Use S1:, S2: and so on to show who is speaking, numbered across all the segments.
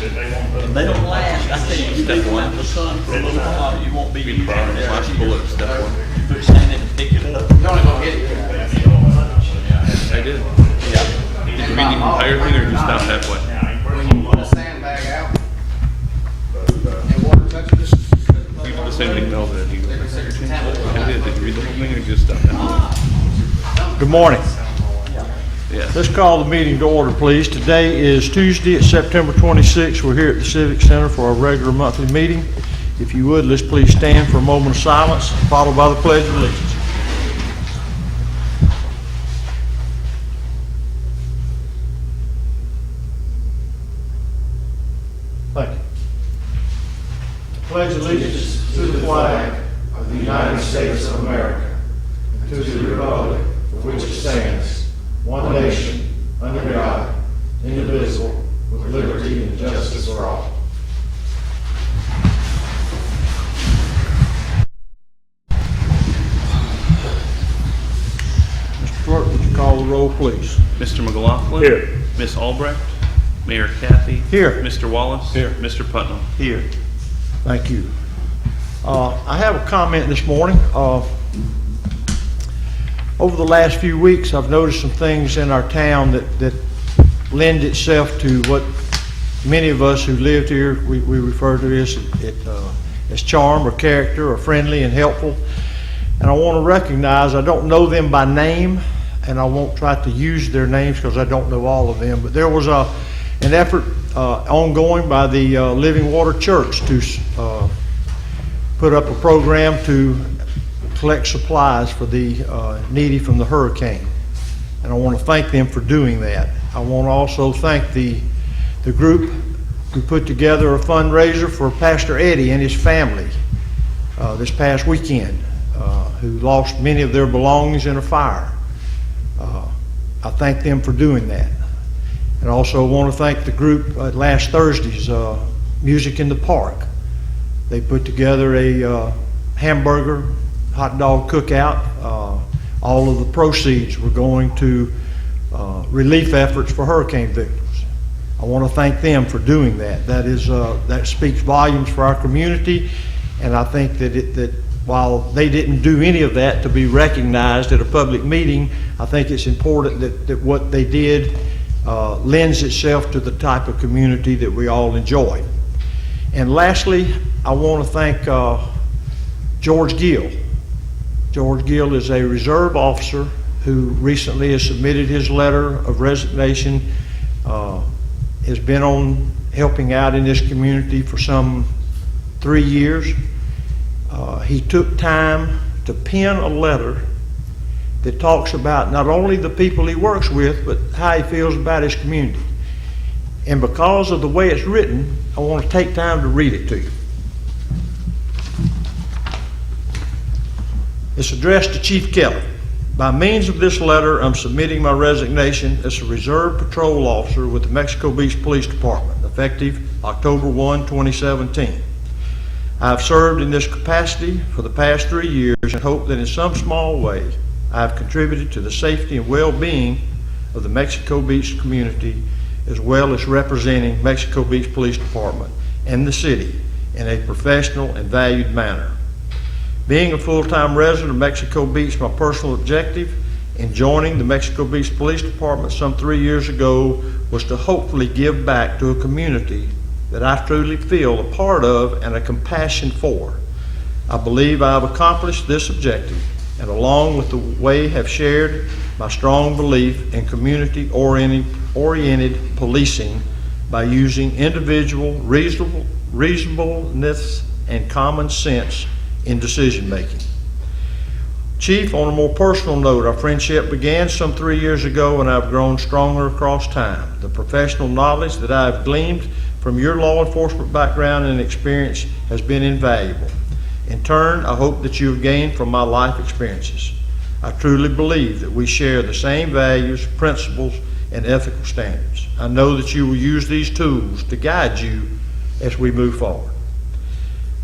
S1: They don't last. I tell you, you
S2: Step
S1: leave them
S2: one.
S1: out in the sun for a little while, you won't be using
S2: Fine,
S1: it.
S2: watch bullet, step one.
S1: You put sand in and pick it up.
S3: You're only gonna get it.
S2: I did.
S1: Yeah.
S2: Did you read the entire thing or just stop halfway?
S3: When you put a sandbag out and water touches it,
S2: You did the same thing Melvin did.
S3: they're considered contaminated.
S2: I did. Did you read the whole thing or just stop halfway?
S4: Good morning.
S2: Yes.
S4: Let's call the meeting to order, please. Today is Tuesday, it's September 26th. We're here at the Civic Center for our regular monthly meeting. If you would, let's please stand for a moment of silence, followed by the Pledge of Allegiance. Thank you. Pledge allegiance to the flag of the United States of America, and to the republic for which it stands, one nation, under God, indivisible, with liberty and justice for all. Mr. Clerk, would you call the roll, please?
S2: Mr. McLaughlin.
S4: Here.
S2: Miss Albrecht. Mayor Kathy.
S4: Here.
S2: Mr. Wallace.
S4: Here.
S2: Mr. Putnam.
S4: Here. Thank you. I have a comment this morning. Over the last few weeks, I've noticed some things in our town that lend itself to what many of us who lived here, we refer to this as charm or character or friendly and helpful. And I want to recognize, I don't know them by name, and I won't try to use their names because I don't know all of them, but there was an effort ongoing by the Living Water Church to put up a program to collect supplies for the needy from the hurricane. And I want to thank them for doing that. I want to also thank the group who put together a fundraiser for Pastor Eddie and his family this past weekend, who lost many of their belongings in a fire. I thank them for doing that. And I also want to thank the group at last Thursday's Music in the Park. They put together a hamburger, hot dog cookout. All of the proceeds were going to relief efforts for hurricane victims. I want to thank them for doing that. That speaks volumes for our community, and I think that while they didn't do any of that to be recognized at a public meeting, I think it's important that what they did lends itself to the type of community that we all enjoy. And lastly, I want to thank George Gill. George Gill is a reserve officer who recently has submitted his letter of resignation, has been on helping out in this community for some 3 years. He took time to pen a letter that talks about not only the people he works with, but how he feels about his community. And because of the way it's written, I want to take time to read it to you. It's addressed to Chief Kelly. By means of this letter, I'm submitting my resignation as a Reserve Patrol Officer with the Mexico Beach Police Department, effective October 1, 2017. I have served in this capacity for the past 3 years and hope that in some small way I have contributed to the safety and well-being of the Mexico Beach community, as well as representing Mexico Beach Police Department and the city in a professional and valued manner. Being a full-time resident of Mexico Beach, my personal objective in joining the Mexico Beach Police Department some 3 years ago was to hopefully give back to a community that I truly feel a part of and a compassion for. I believe I have accomplished this objective, and along with the way have shared my strong belief in community-oriented policing by using individual reasonableness and common sense in decision making. Chief, on a more personal note, our friendship began some 3 years ago and I've grown stronger across time. The professional knowledge that I have gleaned from your law enforcement background and experience has been invaluable. In turn, I hope that you have gained from my life experiences. I truly believe that we share the same values, principles, and ethical standards. I know that you will use these tools to guide you as we move forward.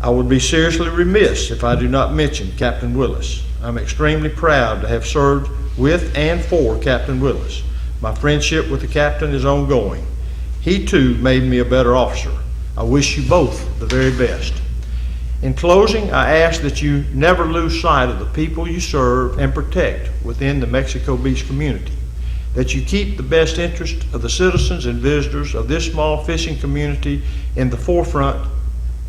S4: I would be seriously remiss if I do not mention Captain Willis. I'm extremely proud to have served with and for Captain Willis. My friendship with the captain is ongoing. He too made me a better officer. I wish you both the very best. In closing, I ask that you never lose sight of the people you serve and protect within the Mexico Beach community, that you keep the best interest of the citizens and visitors of this small fishing community in the forefront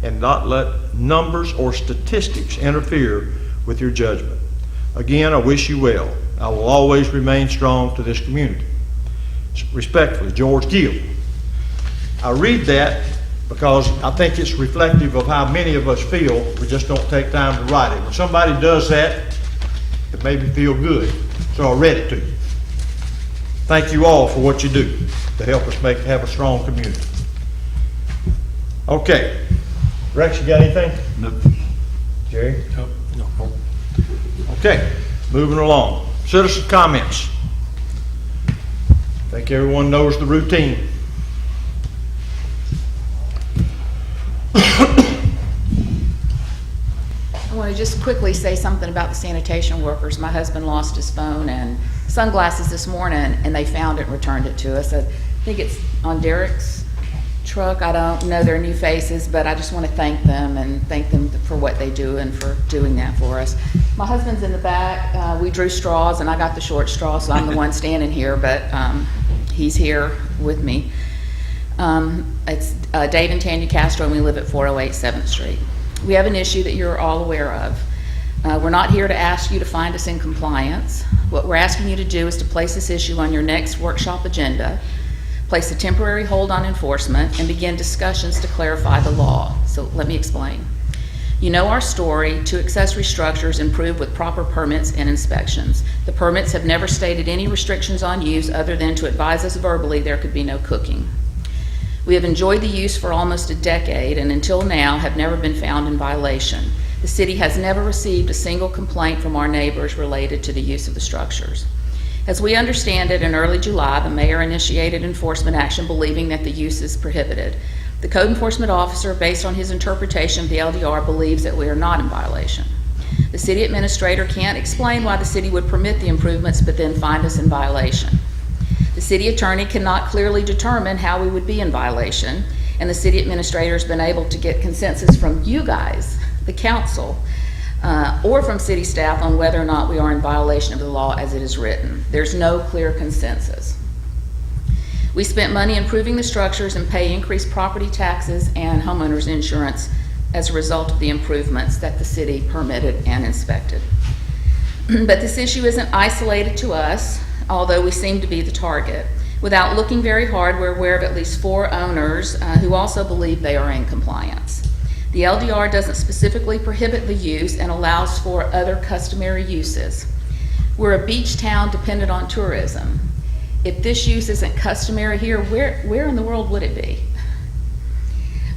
S4: and not let numbers or statistics interfere with your judgment. Again, I wish you well. I will always remain strong to this community. Respectfully, George Gill. I read that because I think it's reflective of how many of us feel. We just don't take time to write it. When somebody does that, it made me feel good, so I read it to you. Thank you all for what you do to help us have a strong community. Okay. Rex, you got anything?
S2: Nope.
S4: Jerry? No. Okay, moving along. Citizen comments. I think everyone knows the routine.
S5: I want to just quickly say something about the sanitation workers. My husband lost his phone and sunglasses this morning, and they found it and returned it to us. I think it's on Derek's truck. I don't know their new faces, but I just want to thank them for what they do and for doing that for us. My husband's in the back. We drew straws, and I got the short straw, so I'm the one standing here, but he's here with me. It's Dave and Tanya Castro, and we live at 408 7th Street. We have an issue that you're all aware of. We're not here to ask you to find us in compliance. What we're asking you to do is to place this issue on your next workshop agenda, place a temporary hold on enforcement, and begin discussions to clarify the law. So let me explain. You know our story. 2 accessory structures improved with proper permits and inspections. The permits have never stated any restrictions on use other than to advise us verbally there could be no cooking. We have enjoyed the use for almost a decade and until now have never been found in violation. The city has never received a single complaint from our neighbors related to the use of the structures. As we understand it, in early July, the mayor initiated enforcement action believing that the use is prohibited. The code enforcement officer, based on his interpretation of the LDR, believes that we are not in violation. The city administrator can't explain why the city would permit the improvements but then find us in violation. The city attorney cannot clearly determine how we would be in violation, and the city administrator has been able to get consensus from you guys, the council, or from city staff on whether or not we are in violation of the law as it is written. There's no clear consensus. We spent money improving the structures and pay increased property taxes and homeowners insurance as a result of the improvements that the city permitted and inspected. But this issue isn't isolated to us, although we seem to be the target. Without looking very hard, we're aware of at least 4 owners who also believe they are in compliance. The LDR doesn't specifically prohibit the use and allows for other customary uses. We're a beach town dependent on tourism. If this use isn't customary here, where in the world would it be?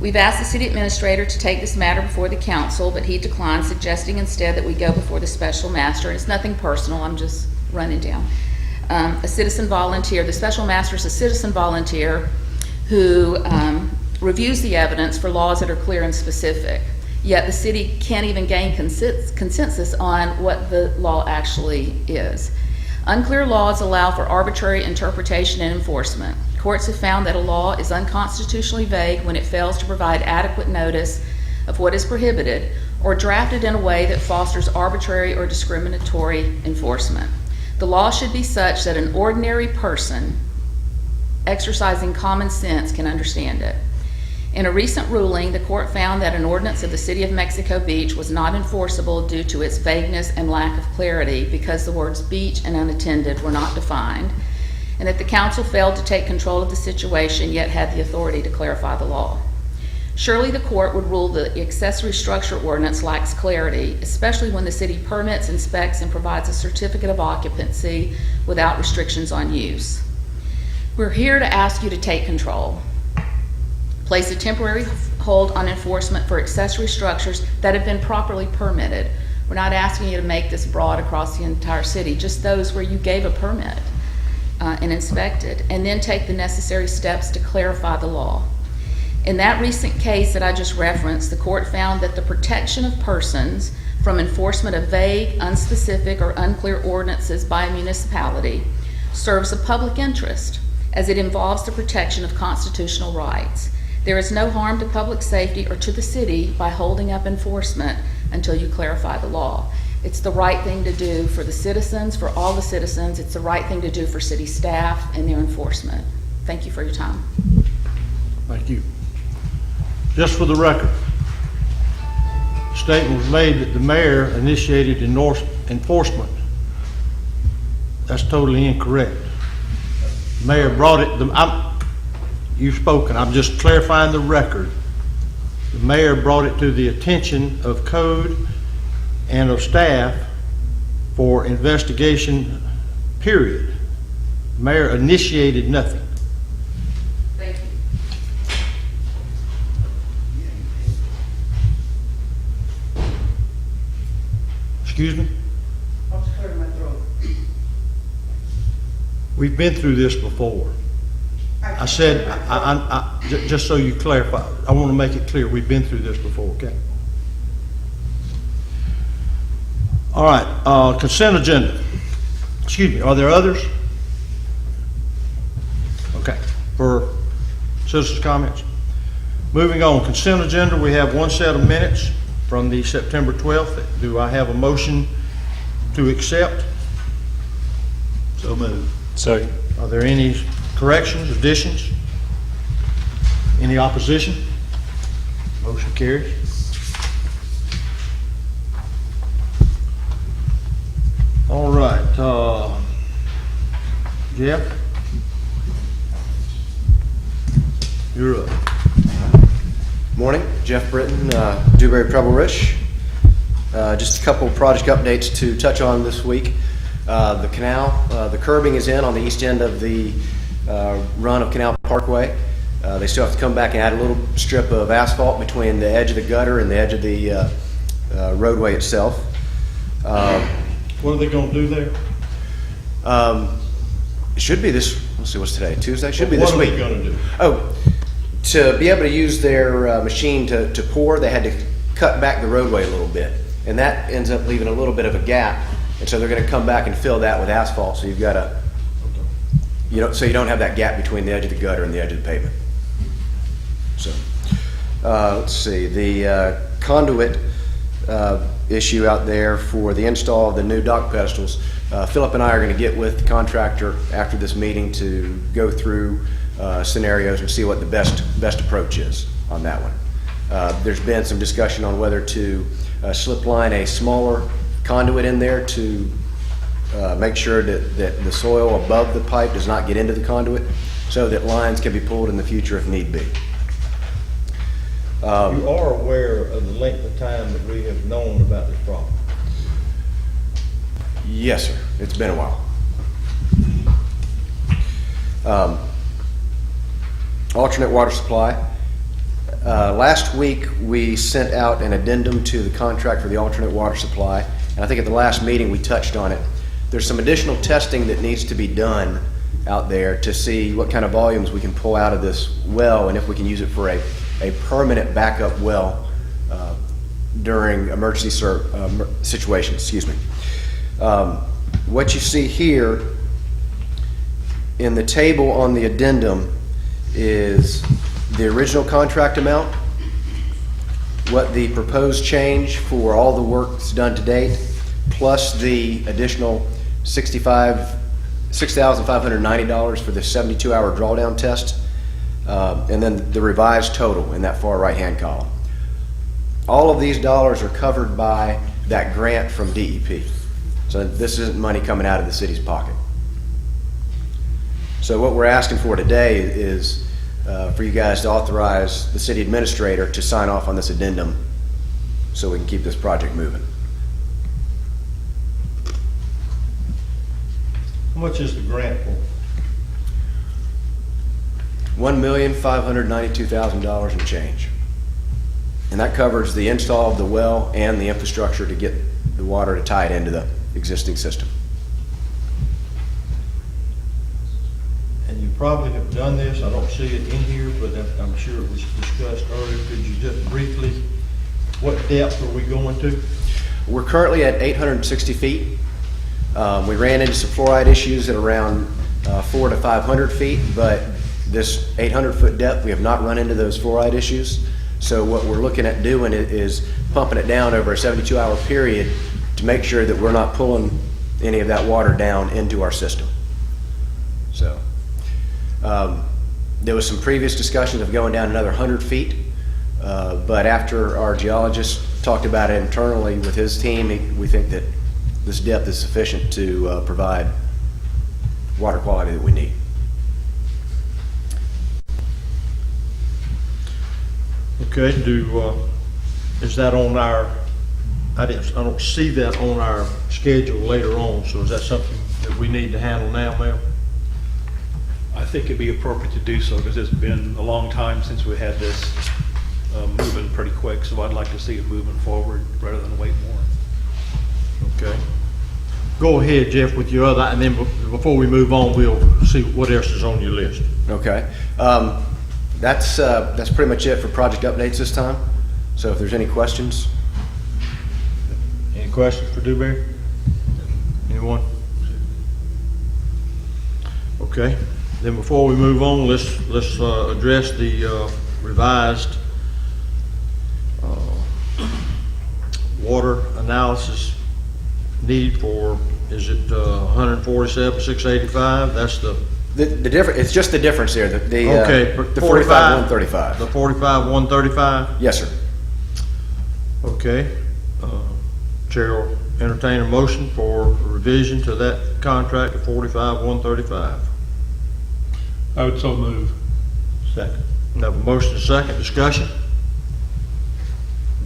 S5: We've asked the city administrator to take this matter before the council, but he declined, suggesting instead that we go before the special master. And it's nothing personal, I'm just running down. A citizen volunteer, the special master is a citizen volunteer who reviews the evidence for laws that are clear and specific, yet the city can't even gain consensus on what the law actually is. Unclear laws allow for arbitrary interpretation and enforcement. Courts have found that a law is unconstitutionally vague when it fails to provide adequate notice of what is prohibited or drafted in a way that fosters arbitrary or discriminatory enforcement. The law should be such that an ordinary person exercising common sense can understand it. In a recent ruling, the court found that an ordinance of the City of Mexico Beach was not enforceable due to its vagueness and lack of clarity because the words beach and unattended were not defined, and that the council failed to take control of the situation yet had the authority to clarify the law. Surely the court would rule the accessory structure ordinance lacks clarity, especially when the city permits, inspects, and provides a certificate of occupancy without restrictions on use. We're here to ask you to take control. Place a temporary hold on enforcement for accessory structures that have been properly permitted. We're not asking you to make this broad across the entire city, just those where you gave a permit and inspected, and then take the necessary steps to clarify the law. In that recent case that I just referenced, the court found that the protection of persons from enforcement of vague, unspecific, or unclear ordinances by a municipality serves a public interest as it involves the protection of constitutional rights. There is no harm to public safety or to the city by holding up enforcement until you clarify the law. It's the right thing to do for the citizens, for all the citizens. It's the right thing to do for city staff and their enforcement. Thank you for your time.
S4: Thank you. Just for the record, statement was made that the mayor initiated enforcement. That's totally incorrect. The mayor brought it, you've spoken, I'm just clarifying the record. The mayor brought it to the attention of code and of staff for investigation, period. The mayor initiated nothing.
S5: Thank you.
S4: Excuse me? We've been through this before. I said, just so you clarify, I want to make it clear, we've been through this before, okay? All right, consent agenda. Excuse me, are there others? Okay, for citizens' comments. Moving on, consent agenda, we have one set of minutes from the September 12th. Do I have a motion to accept?
S1: So moved.
S2: Second.
S4: Are there any corrections, additions? Any opposition? Motion carries. All right, Jeff? You're up.
S6: Morning, Jeff Britton, Dewberry Preble Rish. Just a couple project updates to touch on this week. The canal, the curbing is in on the east end of the run of Canal Parkway. They still have to come back and add a little strip of asphalt between the edge of the gutter and the edge of the roadway itself.
S4: What are they gonna do there?
S6: It should be this, let's see, what's today, Tuesday? Should be this week.
S4: What are they gonna do?
S6: Oh, to be able to use their machine to pour, they had to cut back the roadway a little bit. And that ends up leaving a little bit of a gap. And so they're gonna come back and fill that with asphalt. So you've got a, so you don't have that gap between the edge of the gutter and the edge of the pavement. So, let's see, the conduit issue out there for the install of the new dock pedestals. Philip and I are gonna get with the contractor after this meeting to go through scenarios and see what the best approach is on that one. There's been some discussion on whether to slip line a smaller conduit in there to make sure that the soil above the pipe does not get into the conduit so that lines can be pulled in the future if need be.
S4: You are aware of the length of time that we have known about this problem?
S6: Yes, sir. It's been a while. Alternate water supply. Last week, we sent out an addendum to the contract for the alternate water supply, and I think at the last meeting, we touched on it. There's some additional testing that needs to be done out there to see what kind of volumes we can pull out of this well and if we can use it for a permanent backup well during emergency situations, excuse me. What you see here in the table on the addendum is the original contract amount, what the proposed change for all the work that's done to date, plus the additional $6,590 for the 72-hour drawdown test, and then the revised total in that far right-hand column. All of these dollars are covered by that grant from DEP. So this isn't money coming out of the city's pocket. So what we're asking for today is for you guys to authorize the city administrator to sign off on this addendum so we can keep this project moving.
S4: How much is the grant for?
S6: $1,592,000 and change. And that covers the install of the well and the infrastructure to get the water to tie it into the existing system.
S4: And you probably have done this, I don't see it in here, but I'm sure it was discussed earlier. Could you just briefly, what depth are we going to?
S6: We're currently at 860 feet. We ran into some fluoride issues at around 400 to 500 feet, but this 800-foot depth, we have not run into those fluoride issues. So what we're looking at doing is pumping it down over a 72-hour period to make sure that we're not pulling any of that water down into our system. So there was some previous discussions of going down another 100 feet, but after our geologist talked about it internally with his team, we think that this depth is sufficient to provide water quality that we need.
S4: Okay, is that on our, I don't see that on our schedule later on, so is that something that we need to handle now, Mel?
S2: I think it'd be appropriate to do so because it's been a long time since we had this moving pretty quick. So I'd like to see it moving forward rather than wait more.
S4: Okay. Go ahead, Jeff, with your other, and then before we move on, we'll see what else is on your list.
S6: Okay. That's pretty much it for project updates this time. So if there's any questions.
S4: Any questions for Dewberry? Anyone? Okay, then before we move on, let's address the revised water analysis need for, is it 147,685? That's the
S6: The difference, it's just the difference there, the
S4: okay,
S6: 45,135.
S4: The 45,135.
S6: Yes, sir.
S4: Okay. Chair will entertain a motion for revision to that contract of 45,135.
S2: I would so move.
S4: Second. Have a motion and a second. Discussion?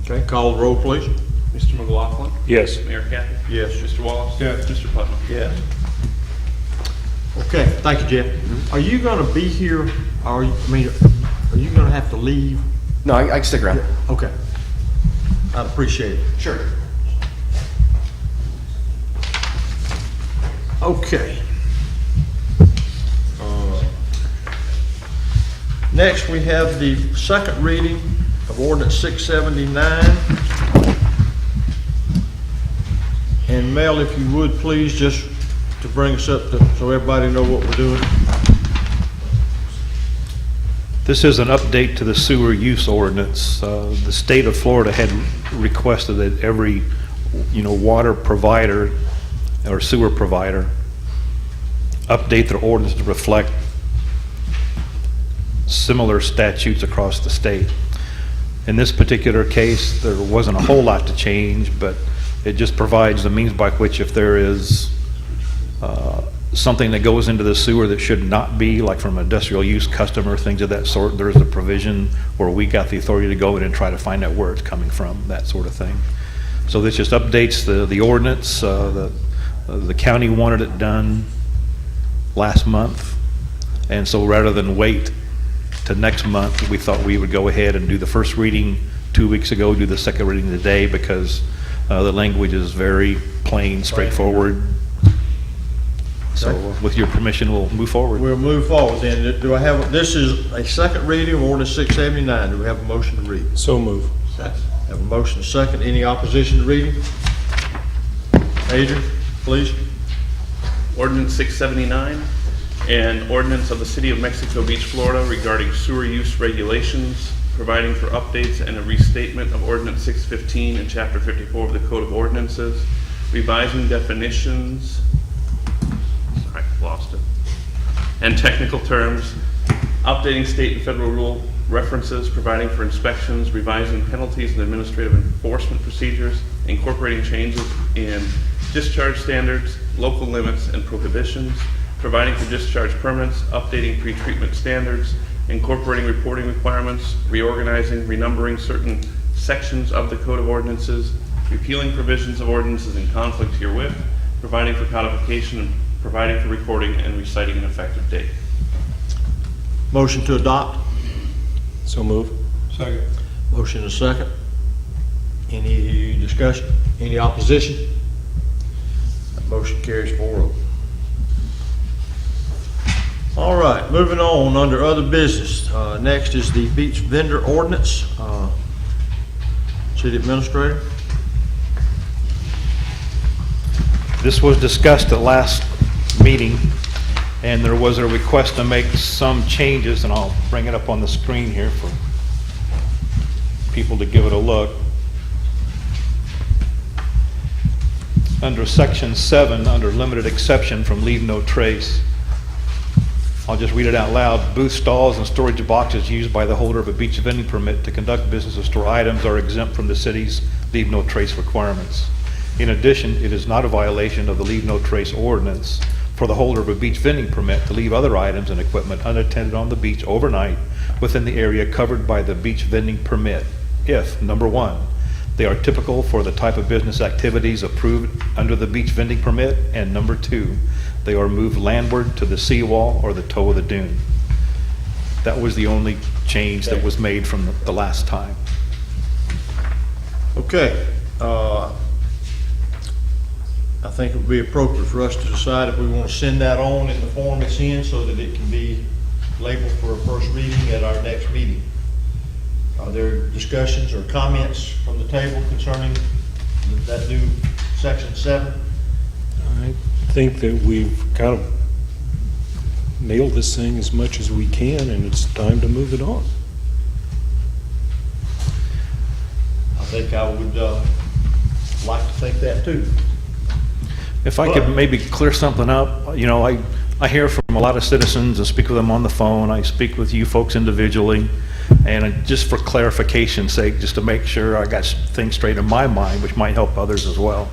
S4: Okay, call the roll, please.
S7: Mr. McLaughlin?
S2: Yes.
S7: Mayor Kathy?
S4: Yes.
S7: Mr. Wallace?
S2: Yes.
S7: Mr. Putnam?
S4: Yes. Okay, thank you, Jeff. Are you gonna be here, or, are you gonna have to leave?
S6: No, I can stick around.
S4: Okay. I'd appreciate it.
S6: Sure.
S4: Okay. Next, we have the second reading of ordinance 679. And Mel, if you would, please, just to bring us up to, so everybody know what we're doing.
S2: This is an update to the sewer use ordinance. The state of Florida had requested that every, water provider or sewer provider update their ordinance to reflect similar statutes across the state. In this particular case, there wasn't a whole lot to change, but it just provides the means by which if there is something that goes into the sewer that should not be, like from industrial use customer, things of that sort, there's a provision where we got the authority to go in and try to find out where it's coming from, that sort of thing. So this just updates the ordinance. The county wanted it done last month, and so rather than wait to next month, we thought we would go ahead and do the first reading 2 weeks ago, do the second reading today, because the language is very plain, straightforward. So with your permission, we'll move forward.
S4: We'll move forward then. Do I have, this is a second reading of ordinance 679. Do we have a motion to read?
S7: So move.
S4: Have a motion, second. Any opposition to reading? Adrian, please.
S7: Ordinance 679, an ordinance of the City of Mexico Beach, Florida regarding sewer use regulations, providing for updates and a restatement of Ordinance 615 and Chapter 54 of the Code of Ordinances, revising definitions, sorry, lost it, and technical terms, updating state and federal rule references, providing for inspections, revising penalties and administrative enforcement procedures, incorporating changes in discharge standards, local limits and prohibitions, providing for discharge permits, updating pretreatment standards, incorporating reporting requirements, reorganizing, renumbering certain sections of the Code of Ordinances, repealing provisions of ordinances in conflict herewith, providing for codification, and providing for recording and reciting an effective date.
S4: Motion to adopt.
S7: So move.
S2: Second.
S4: Motion and second. Any discussion? Any opposition? That motion carries 4-0. All right, moving on, under other business. Next is the beach vendor ordinance. City Administrator?
S2: This was discussed at last meeting, And there was a request to make some changes, and I'll bring it up on the screen here for people to give it a look. Under section 7, under limited exception from leave no trace, I'll just read it out loud. Booth stalls and storage boxes used by the holder of a beach vending permit to conduct business or store items are exempt from the city's leave no trace requirements. In addition, it is not a violation of the leave no trace ordinance for the holder of a beach vending permit to leave other items and equipment unattended on the beach overnight within the area covered by the beach vending permit if, number 1, they are typical for the type of business activities approved under the beach vending permit, and number 2, they are moved landward to the seawall or the toe of the dune. That was the only change that was made from the last time.
S4: Okay, I think it would be appropriate for us to decide if we want to send that on in the form it's in so that it can be labeled for a first reading at our next meeting. Are there discussions or comments from the table concerning that new section 7?
S8: I think that we've kind of nailed this thing as much as we can, and it's time to move it on.
S4: I think I would like to think that too.
S2: If I could maybe clear something up, you know, I hear from a lot of citizens and speak with them on the phone. I speak with you folks individually. And just for clarification's sake, just to make sure I got things straight in my mind, which might help others as well.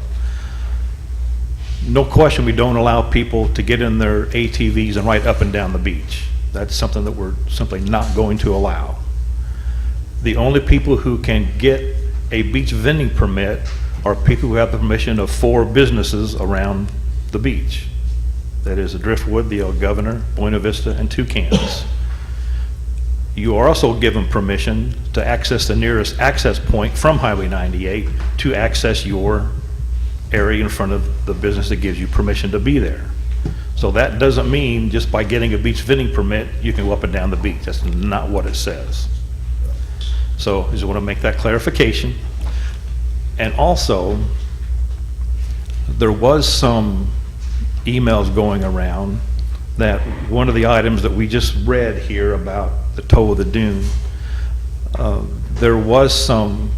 S2: No question we don't allow people to get in their ATVs and ride up and down the beach. That's something that we're simply not going to allow. The only people who can get a beach vending permit are people who have the permission of 4 businesses around the beach. That is the Driftwood, the El Governor, Buena Vista, and Toucans. You are also given permission to access the nearest access point from Highway 98 to access your area in front of the business that gives you permission to be there. So that doesn't mean just by getting a beach vending permit, you can go up and down the beach. That's not what it says. So I just want to make that clarification. And also, there was some emails going around that one of the items that we just read here about the toe of the dune, there was some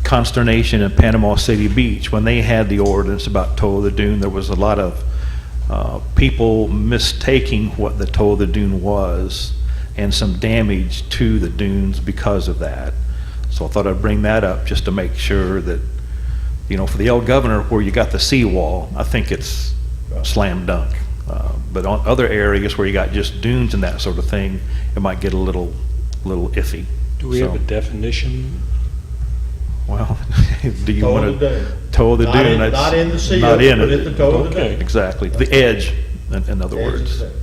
S2: consternation in Panama City Beach when they had the ordinance about toe of the dune. There was a lot of people mistaking what the toe of the dune was and some damage to the dunes because of that. So I thought I'd bring that up just to make sure that, you know, for the El Governor where you got the seawall, I think it's slam dunk. But on other areas where you got just dunes and that sort of thing, it might get a little iffy.
S8: Do we have
S2: So,
S8: a definition?
S2: well, do you
S4: Toe
S2: want
S4: of the
S2: to
S4: dune.
S2: toe of the
S4: Not
S2: dune?
S4: in-
S2: That's
S4: not in the sea,
S2: not in
S4: but
S2: it.
S4: at the toe of the
S8: Okay.
S4: dune.
S2: Exactly, the edge, in other
S4: Edge of
S2: words.
S4: the dune.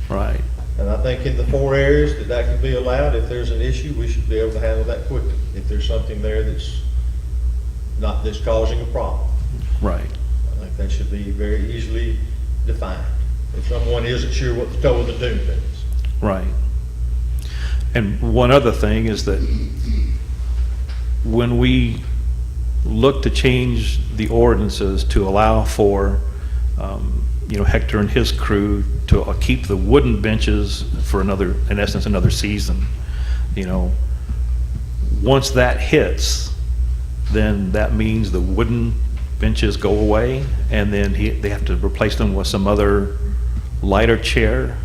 S2: Right.
S4: And I think in the 4 areas that can be allowed, if there's an issue, we should be able to handle that quickly. If there's something there that's causing a problem.
S2: Right.
S4: I think that should be very easily defined. If someone isn't sure what the toe of the dune is.
S2: Right. And one other thing is that when we look to change the ordinances to allow for, you know, Hector and his crew to keep the wooden benches for another, in essence, another season, you know, once that hits, then that means the wooden benches go away, and then they have to replace them with some other lighter chair.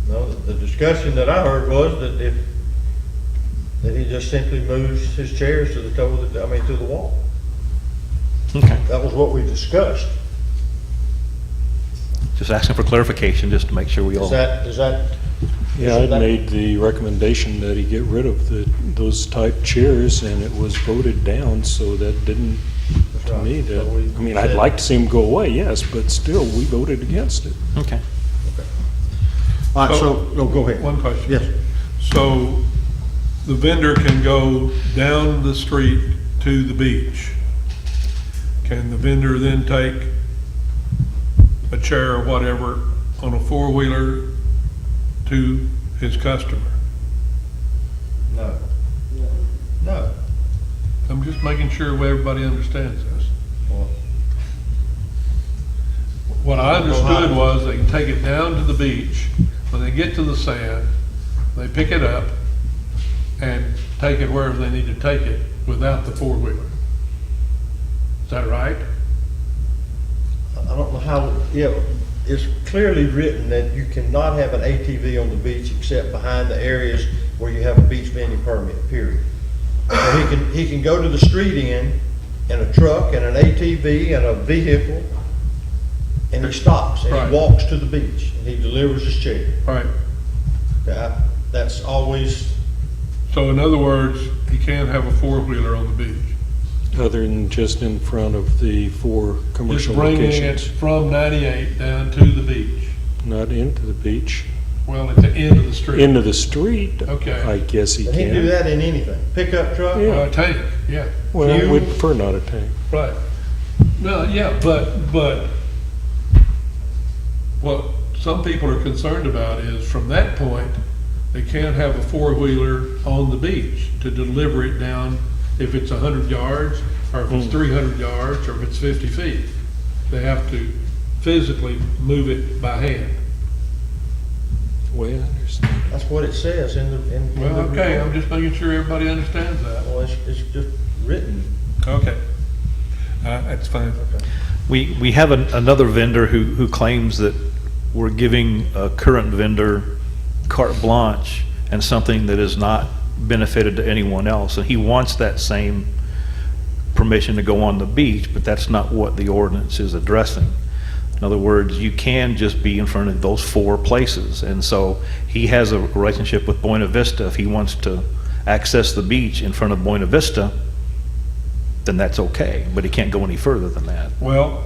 S4: No, the discussion that I heard was that he just simply moves his chairs to the toe of the, to the wall.
S2: Okay.
S4: That was what we discussed.
S2: Just asking for clarification, just to make sure we all.
S4: Is that?
S8: Yeah,
S4: is
S8: I
S4: that-
S8: made the recommendation that he get rid of those type chairs, and it was voted down, so that didn't,
S4: That's
S8: to
S4: right.
S8: me,
S4: So we
S8: I mean, I'd
S4: said-
S8: like to see him go away, yes, but still, we voted against it.
S2: Okay.
S4: All right, so, go ahead.
S9: One question.
S4: Yes.
S9: So the vendor can go down the street to the beach. Can the vendor then take a chair or whatever on a 4-wheeler to his customer?
S4: No. No.
S9: I'm just making sure everybody understands this.
S4: Well,
S9: What I understood was they can take it down to the beach. When they get to the sand, they pick it up and take it wherever they need to take it without the four-wheeler. Is that right?
S4: I don't know how, yeah, it's clearly written that you cannot have an ATV on the beach except behind the areas where you have a beach vending permit, period. So he can go to the street end in a truck and an ATV and a vehicle, and he stops and
S9: Right.
S4: he walks to the beach and he delivers his check.
S9: Right.
S4: That's always,
S9: So in other words, he can't have a four-wheeler on the beach.
S8: Other than just in front of the four
S9: Just
S8: commercial
S9: bringing it
S8: locations.
S9: from 98 down to the beach.
S8: Not into the beach.
S9: Well, at the end of the street.
S8: Into the street,
S9: Okay.
S8: I guess he
S4: and he can do
S8: can.
S4: that in anything, pickup truck.
S8: Yeah.
S9: Tank, yeah.
S8: Well,
S4: You-
S8: we'd prefer not a tank.
S9: Right. Well, yeah, but what some people are concerned about is from that point, they can't have a four-wheeler on the beach to deliver it down if it's 100 yards, or if it's 300 yards, or if it's 50 feet. They have to physically move it by hand.
S8: Way I understand.
S4: That's what it says in the.
S9: Well, okay, I'm just making sure everybody understands that.
S4: Well, it's just written.
S9: Okay. That's fine.
S2: We have another vendor who claims that we're giving a current vendor carte blanche and something that is not benefited to anyone else. And he wants that same permission to go on the beach, but that's not what the ordinance is addressing. In other words, you can just be in front of those four places. And so he has a relationship with Buena Vista. If he wants to access the beach in front of Buena Vista, then that's okay, but he can't go any further than that.
S9: Well,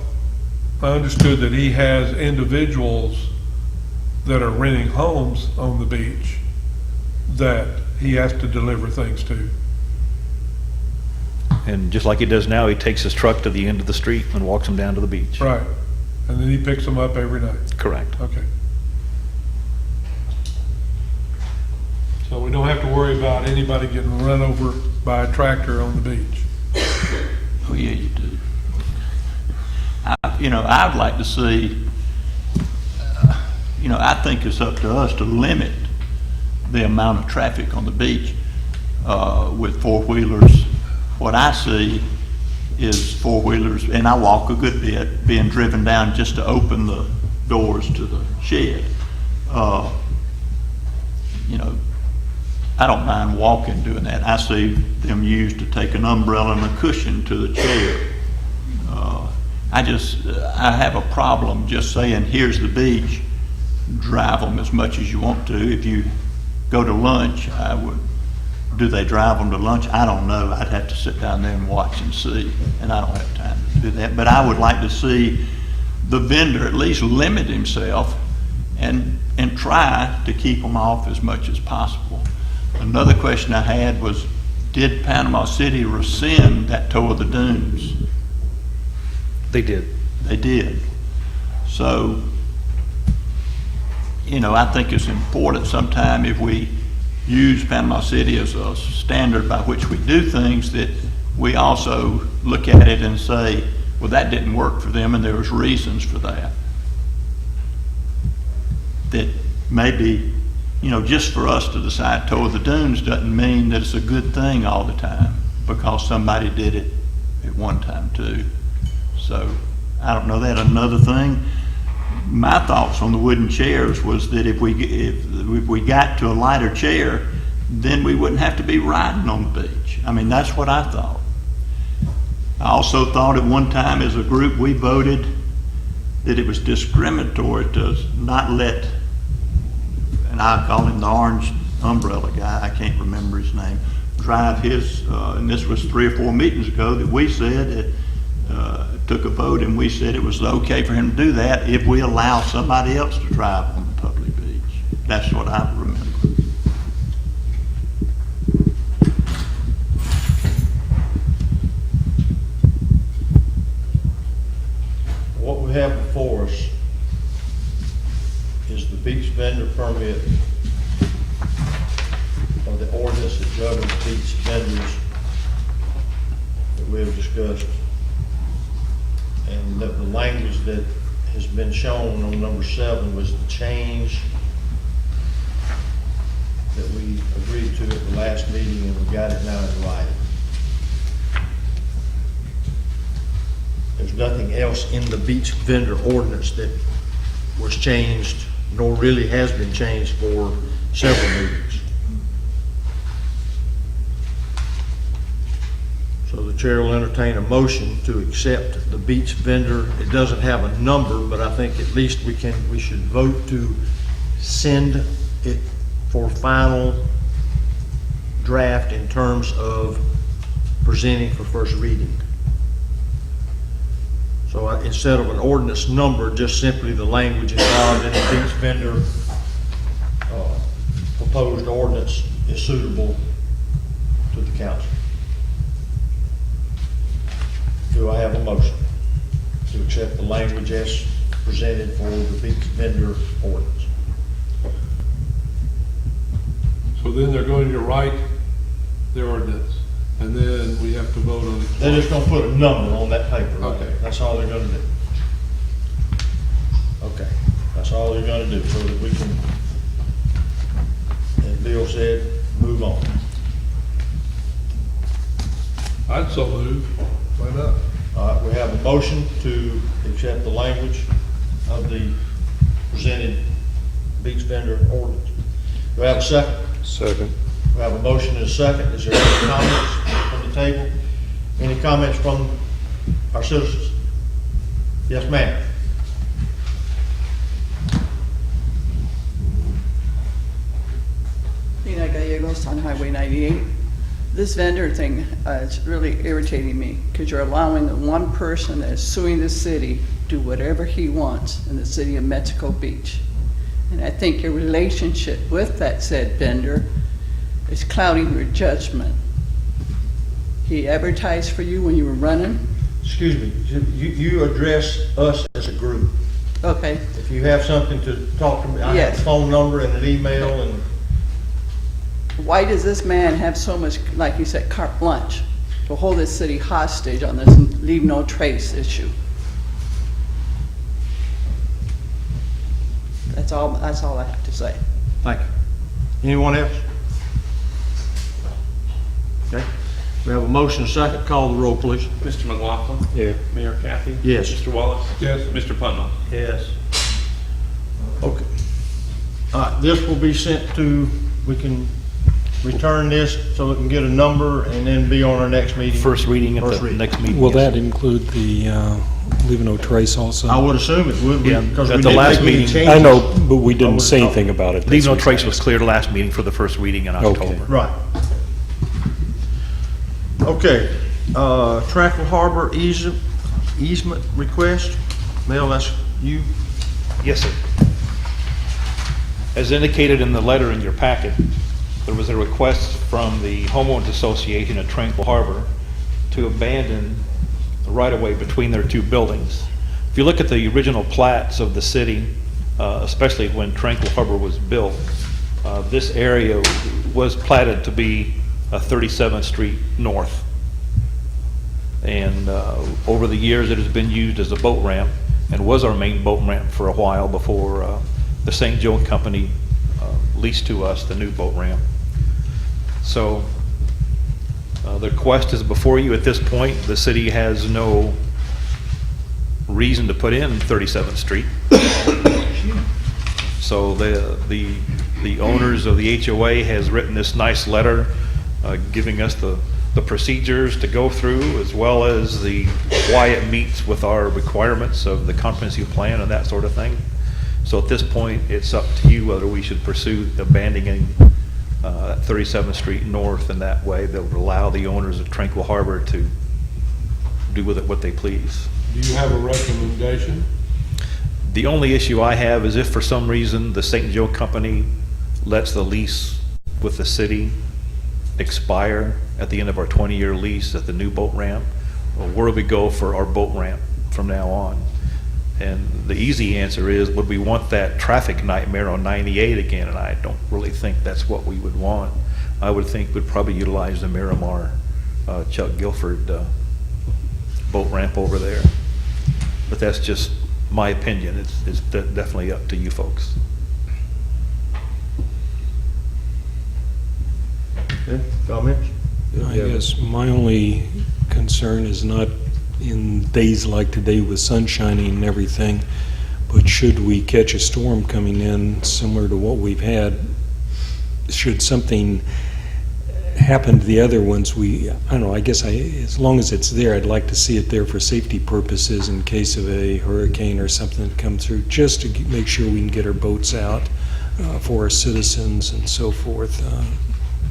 S9: I understood that he has individuals that are renting homes on the beach that he has to deliver things to.
S2: And just like he does now, he takes his truck to the end of the street and walks them down to the beach.
S9: Right. And then he picks them up every night.
S2: Correct.
S9: Okay. So we don't have to worry about anybody getting run over by a tractor on the beach.
S1: Oh, yeah, you do. I'd like to see, I think it's up to us to limit the amount of traffic on the beach with four-wheelers. What I see is four-wheelers, and I walk a good bit, being driven down just to open the doors to the shed. I don't mind walking doing that. I see them used to take an umbrella and a cushion to the chair. I have a problem just saying, here's the beach, drive them as much as you want to. If you go to lunch, do they drive them to lunch? I don't know. I'd have to sit down there and watch and see, and I don't have time to do that. But I would like to see the vendor at least limit himself and try to keep them off as much as possible. Another question I had was, did Panama City rescind that tow of the dunes?
S2: They did.
S1: They did. So, I think it's important sometime if we use Panama City as a standard by which we do things, that we also look at it and say, well, that didn't work for them and there was reasons for that. That maybe, just for us to decide tow of the dunes doesn't mean that it's a good thing all the time, because somebody did it at one time too. So, I don't know that. Another thing, my thoughts on the wooden chairs was that if we got to a lighter chair, then we wouldn't have to be riding on the beach. I mean, that's what I thought. I also thought at one time as a group we voted that it was discriminatory to not let, and I call him the orange umbrella guy, I can't remember his name, drive his, and this was 3 or 4 meetings ago, that we said it took a vote and we said it was okay for him to do that if we allow somebody else to drive on the public beach. That's what I remember.
S4: What we have before us is the beach vendor permit, or the ordinance that governs beach vendors that we have discussed. And the language that has been shown on number 7 was the change that we agreed to at the last meeting, and we got it now in writing. There's nothing else in the beach vendor ordinance that was changed, nor really has been changed for several meetings. So the chair will entertain a motion to accept the beach vendor. It doesn't have a number, but I think at least we should vote to send it for final draft in terms of presenting for first reading. So instead of an ordinance number, just simply the language involved in the beach vendor proposed ordinance is suitable to the council. Do I have a motion to accept the language as presented for the beach vendor ordinance?
S9: So then they're going to write their ordinance, and then we have to vote on it.
S4: They're just gonna put a number on that paper, right?
S9: Okay.
S4: That's all they're gonna do. Okay, that's all they're gonna do, so that we can, as Bill said, move on.
S9: I'd so move. Why not?
S4: All right, we have a motion to accept the language of the presented beach vendor ordinance. Do I have a second?
S8: Second.
S4: We have a motion and a second. Is there any comments from the table? Any comments from our citizens? Yes, ma'am.
S10: Nina Gallegos on Highway 98. This vendor thing is really irritating me because you're allowing the one person that is suing the city do whatever he wants in the city of Mexico Beach. And I think your relationship with that said vendor is clouding your judgment. He advertised for you when you were running?
S4: Excuse me, you address us as a group.
S10: Okay,
S4: If you have something to talk to me, I have
S10: Yes.
S4: a phone number and an email, and
S10: why does this man have so much, like you said, carte blanche to hold this city hostage on this leave no trace issue? That's all I have to say.
S4: thank you. Anyone else? Okay, we have a motion, and a second. Call the roll, please.
S7: Mr. McLaughlin?
S8: Yeah.
S7: Mayor Kathy?
S4: Yes.
S7: Mr. Wallace?
S9: Yes.
S7: Mr. Putnam?
S4: Yes. Okay. All right, this will be sent to, we can return this so we can get a number and then be on our next meeting.
S2: First reading at
S4: First
S2: the
S4: reading.
S2: next meeting.
S8: Will
S2: yes.
S8: that include the leave no trace also?
S4: I would assume it would,
S2: Yeah,
S4: because we
S2: at the
S4: didn't
S2: last
S4: make any
S2: meeting-
S4: changes.
S8: I know, but we
S4: I
S8: didn't
S4: would-
S8: say anything about it.
S2: Leave no
S8: That's
S2: trace
S8: what
S2: was
S8: I'm
S2: cleared last meeting for the first reading in October.
S4: Right. Okay, Tranquil Harbor easement request. Mel, that's you?
S2: Yes, sir. As indicated in the letter in your packet, there was a request from the homeowners association at Tranquil Harbor to abandon the right-of-way between their two buildings. If you look at the original plats of the city, especially when Tranquil Harbor was built, this area was platted to be 37th Street North. And over the years, it has been used as a boat ramp and was our main boat ramp for a while before the St. Joe Company leased to us the new boat ramp. So the request is before you at this point. The city has no reason to put in 37th Street. So the owners of the HOA has written this nice letter giving us the procedures to go through, as well as why it meets with our requirements of the comprehensive plan and that sort of thing. So at this point, it's up to you whether we should pursue abandoning 37th Street North in that way that would allow the owners of Tranquil Harbor to do with it what they please.
S9: Do you have a recommendation?
S2: The only issue I have is if for some reason the St. Joe Company lets the lease with the city expire at the end of our 20-year lease at the new boat ramp, well, where do we go for our boat ramp from now on? And the easy answer is, would we want that traffic nightmare on 98 again? And I don't really think that's what we would want. I would think we'd probably utilize the Miramar Chuck Guilford boat ramp over there. But that's just my opinion. It's definitely up to you folks.
S4: Okay, comments?
S8: I guess my only concern is not in days like today with sun shining and everything, but should we catch a storm coming in similar to what we've had, should something happen to the other ones, I don't know, I guess as long as it's there, I'd like to see it there for safety purposes in case of a hurricane or something that comes through, just to make sure we can get our boats out for our citizens and so forth.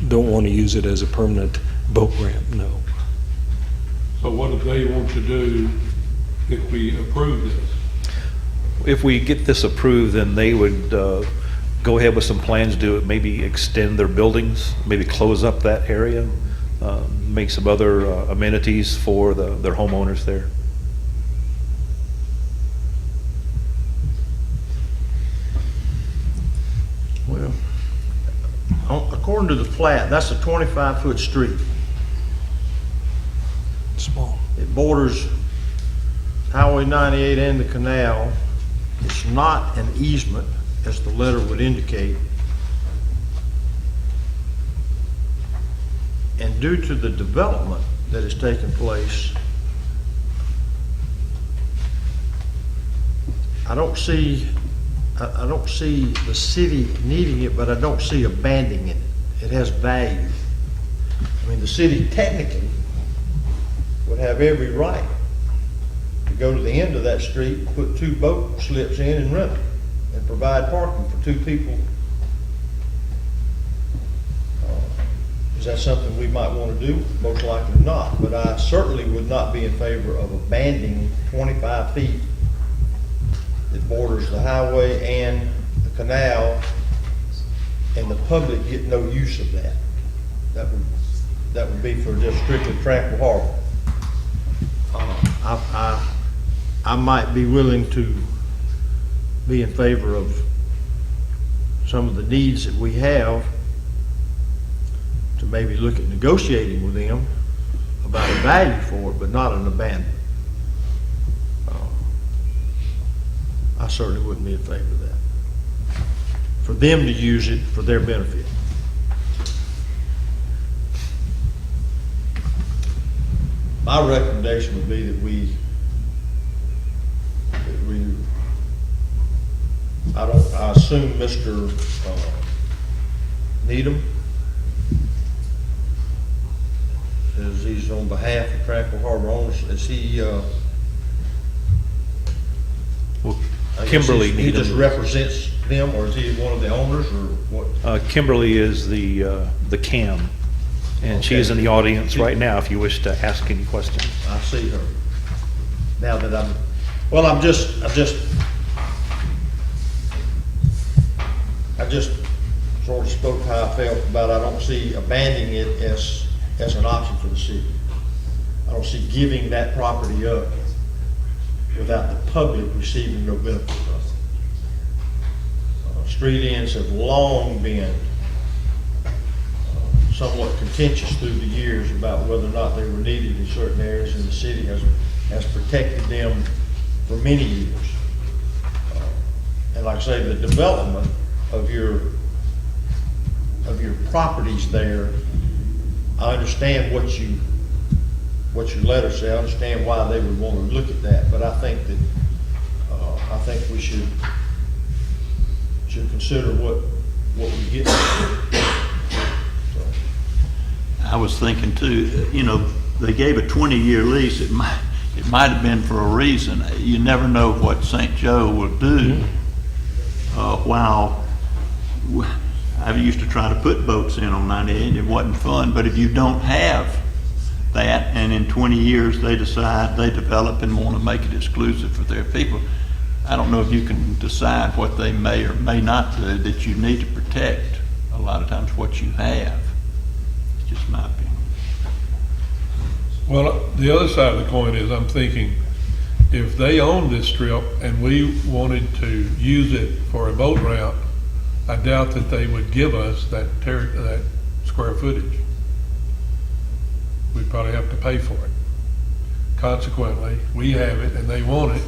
S8: Don't want to use it as a permanent boat ramp, no.
S9: So what do they want to do if we approve this?
S2: If we get this approved, then they would go ahead with some plans, maybe extend their buildings, maybe close up that area, make some other amenities for their homeowners there.
S4: Well, according to the plat, that's a 25-foot street.
S8: Small.
S4: It borders Highway 98 and the canal. It's not an easement, as the letter would indicate. And due to the development that has taken place, I don't see the city needing it, but I don't see abandoning it. It has value. I mean, the city technically would have every right to go to the end of that street, put 2 boat slips in and rent them, and provide parking for 2 people. Is that something we might want to do? Most likely not, but I certainly would not be in favor of abandoning 25 feet that borders the highway and the canal, and the public get no use of that. That would be for just strictly Tranquil Harbor. I might be willing to be in favor of some of the needs that we have, to maybe look at negotiating with them about a value for it, but not an abandonment. I certainly wouldn't be in favor of that. For them to use it for their benefit. My recommendation would be that I assume Mr. Needham, as he's on behalf of Tranquil Harbor owners, is he,
S2: Well,
S4: I guess
S2: Kimberly
S4: he just
S2: Needham.
S4: represents them, or is he one of the owners, or what?
S2: Kimberly is the CAM, and she is in the audience right now if you wish to ask any questions.
S4: I see her. Now that I just sort of spoke how I felt about, I don't see abandoning it as an option for the city. I don't see giving that property up without the public receiving no benefit from it. Street ends have long been somewhat contentious through the years about whether or not they were needed in certain areas, and the city has protected them for many years. And like I say, the development of your properties there, I understand what your letter says. I understand why they would want to look at that, but I think that we should consider what we get.
S1: I was thinking too, they gave a 20-year lease. It might have been for a reason. You never know what St. Joe will do. While I used to try to put boats in on 98, and it wasn't fun. But if you don't have that, and in 20 years they decide they develop and want to make it exclusive for their people, I don't know if you can decide what they may or may not do, that you need to protect a lot of times what you have. It's just my opinion.
S9: Well, the other side of the coin is, I'm thinking, if they own this strip and we wanted to use it for a boat ramp, I doubt that they would give us that square footage. We'd probably have to pay for it. Consequently, we have it and they want it,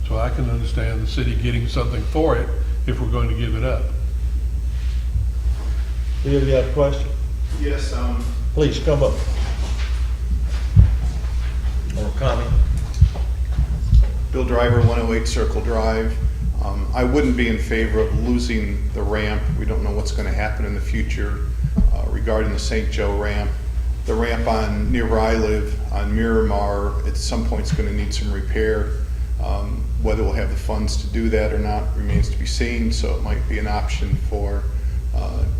S9: So I can understand the city getting something for it if we're going to give it up.
S4: Bill, you have a question?
S11: Yes,
S4: Please come up. Or comment.
S11: Bill Driver, 108 Circle Drive. I wouldn't be in favor of losing the ramp. We don't know what's going to happen in the future regarding the St. Joe ramp. The ramp on near where I live on Miramar, at some point, is going to need some repair. Whether we'll have the funds to do that or not remains to be seen, so it might be an option for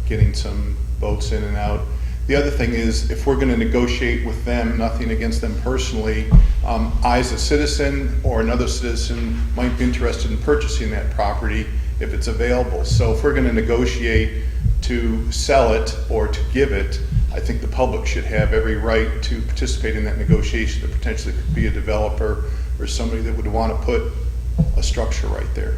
S11: getting some boats in and out. The other thing is, if we're going to negotiate with them, nothing against them personally, I as a citizen or another citizen might be interested in purchasing that property if it's available. So if we're going to negotiate to sell it or to give it, I think the public should have every right to participate in that negotiation. There potentially could be a developer or somebody that would want to put a structure right there.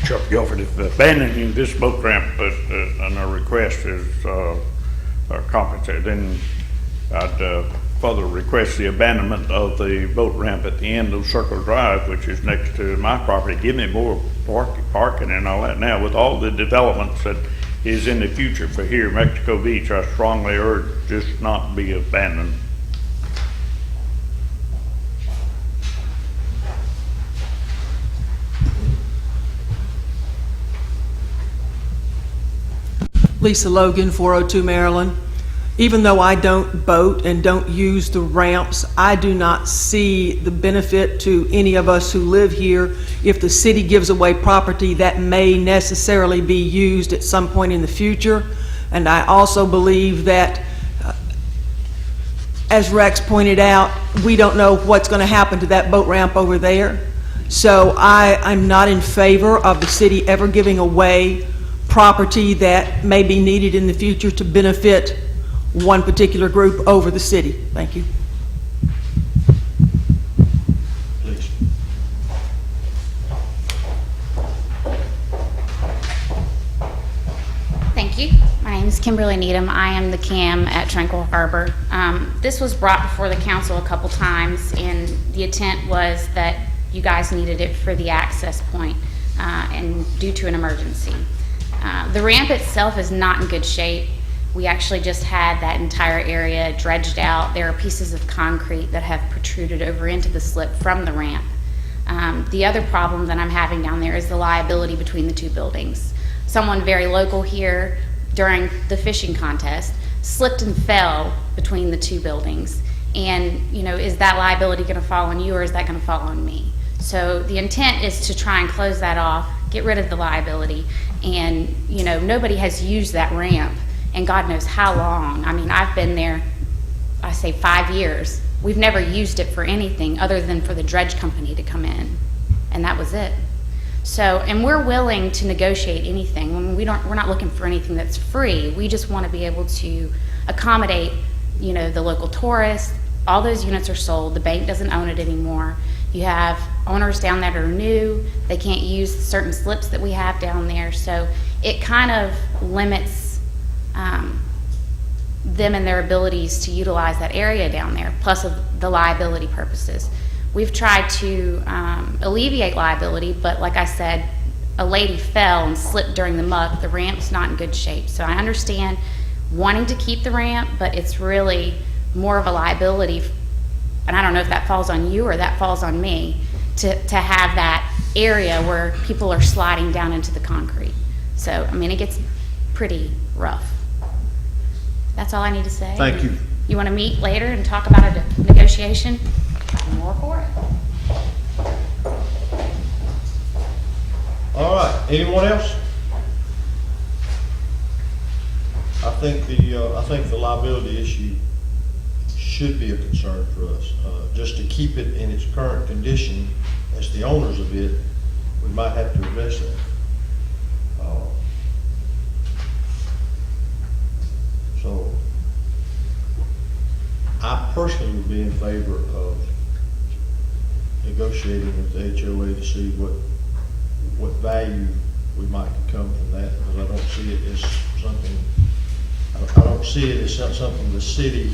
S12: Chuck Guilford, if abandoning this boat ramp on a request is compensated, then I'd further request the abandonment of the boat ramp at the end of Circle Drive, which is next to my property. Give me more parking and all that. Now, with all the developments that is in the future for here, Mexico Beach, I strongly urge just not be abandoned.
S13: Lisa Logan, 402 Maryland. Even though I don't boat and don't use the ramps, I do not see the benefit to any of us who live here if the city gives away property that may necessarily be used at some point in the future. And I also believe that, as Rex pointed out, we don't know what's going to happen to that boat ramp over there. So I'm not in favor of the city ever giving away property that may be needed in the future to benefit one particular group over the city. Thank you.
S4: Please.
S14: Thank you. My name is Kimberly Needham. I am the CAM at Tranquil Harbor. This was brought before the council a couple times, and the intent was that you guys needed it for the access point and due to an emergency. The ramp itself is not in good shape. We actually just had that entire area dredged out. There are pieces of concrete that have protruded over into the slip from the ramp. The other problem that I'm having down there is the liability between the two buildings. Someone very local here during the fishing contest slipped and fell between the two buildings. And, you know, is that liability going to fall on you or is that going to fall on me? So the intent is to try and close that off, get rid of the liability. And, you know, nobody has used that ramp and God knows how long. I mean, I've been there, I say 5 years. We've never used it for anything other than for the dredge company to come in. And that was it. So, and we're willing to negotiate anything. I mean, we're not looking for anything that's free. We just want to be able to accommodate, you know, the local tourists. All those units are sold. The bank doesn't own it anymore. You have owners down there that are new. They can't use certain slips that we have down there. So it kind of limits them and their abilities to utilize that area down there, plus of the liability purposes. We've tried to alleviate liability, but like I said, a lady fell and slipped during the muck. The ramp's not in good shape. So I understand wanting to keep the ramp, but it's really more of a liability, and I don't know if that falls on you or that falls on me, to have that area where people are sliding down into the concrete. So, I mean, it gets pretty rough. That's all I need to say.
S4: Thank you.
S14: You want to meet later and talk about a negotiation? I'm more for it.
S4: All right, anyone else? I think the liability issue should be a concern for us. Just to keep it in its current condition, as the owners of it, we might have to address that. So, I personally would be in favor of negotiating with the HOA to see what value we might come from that, because I don't see it as something the city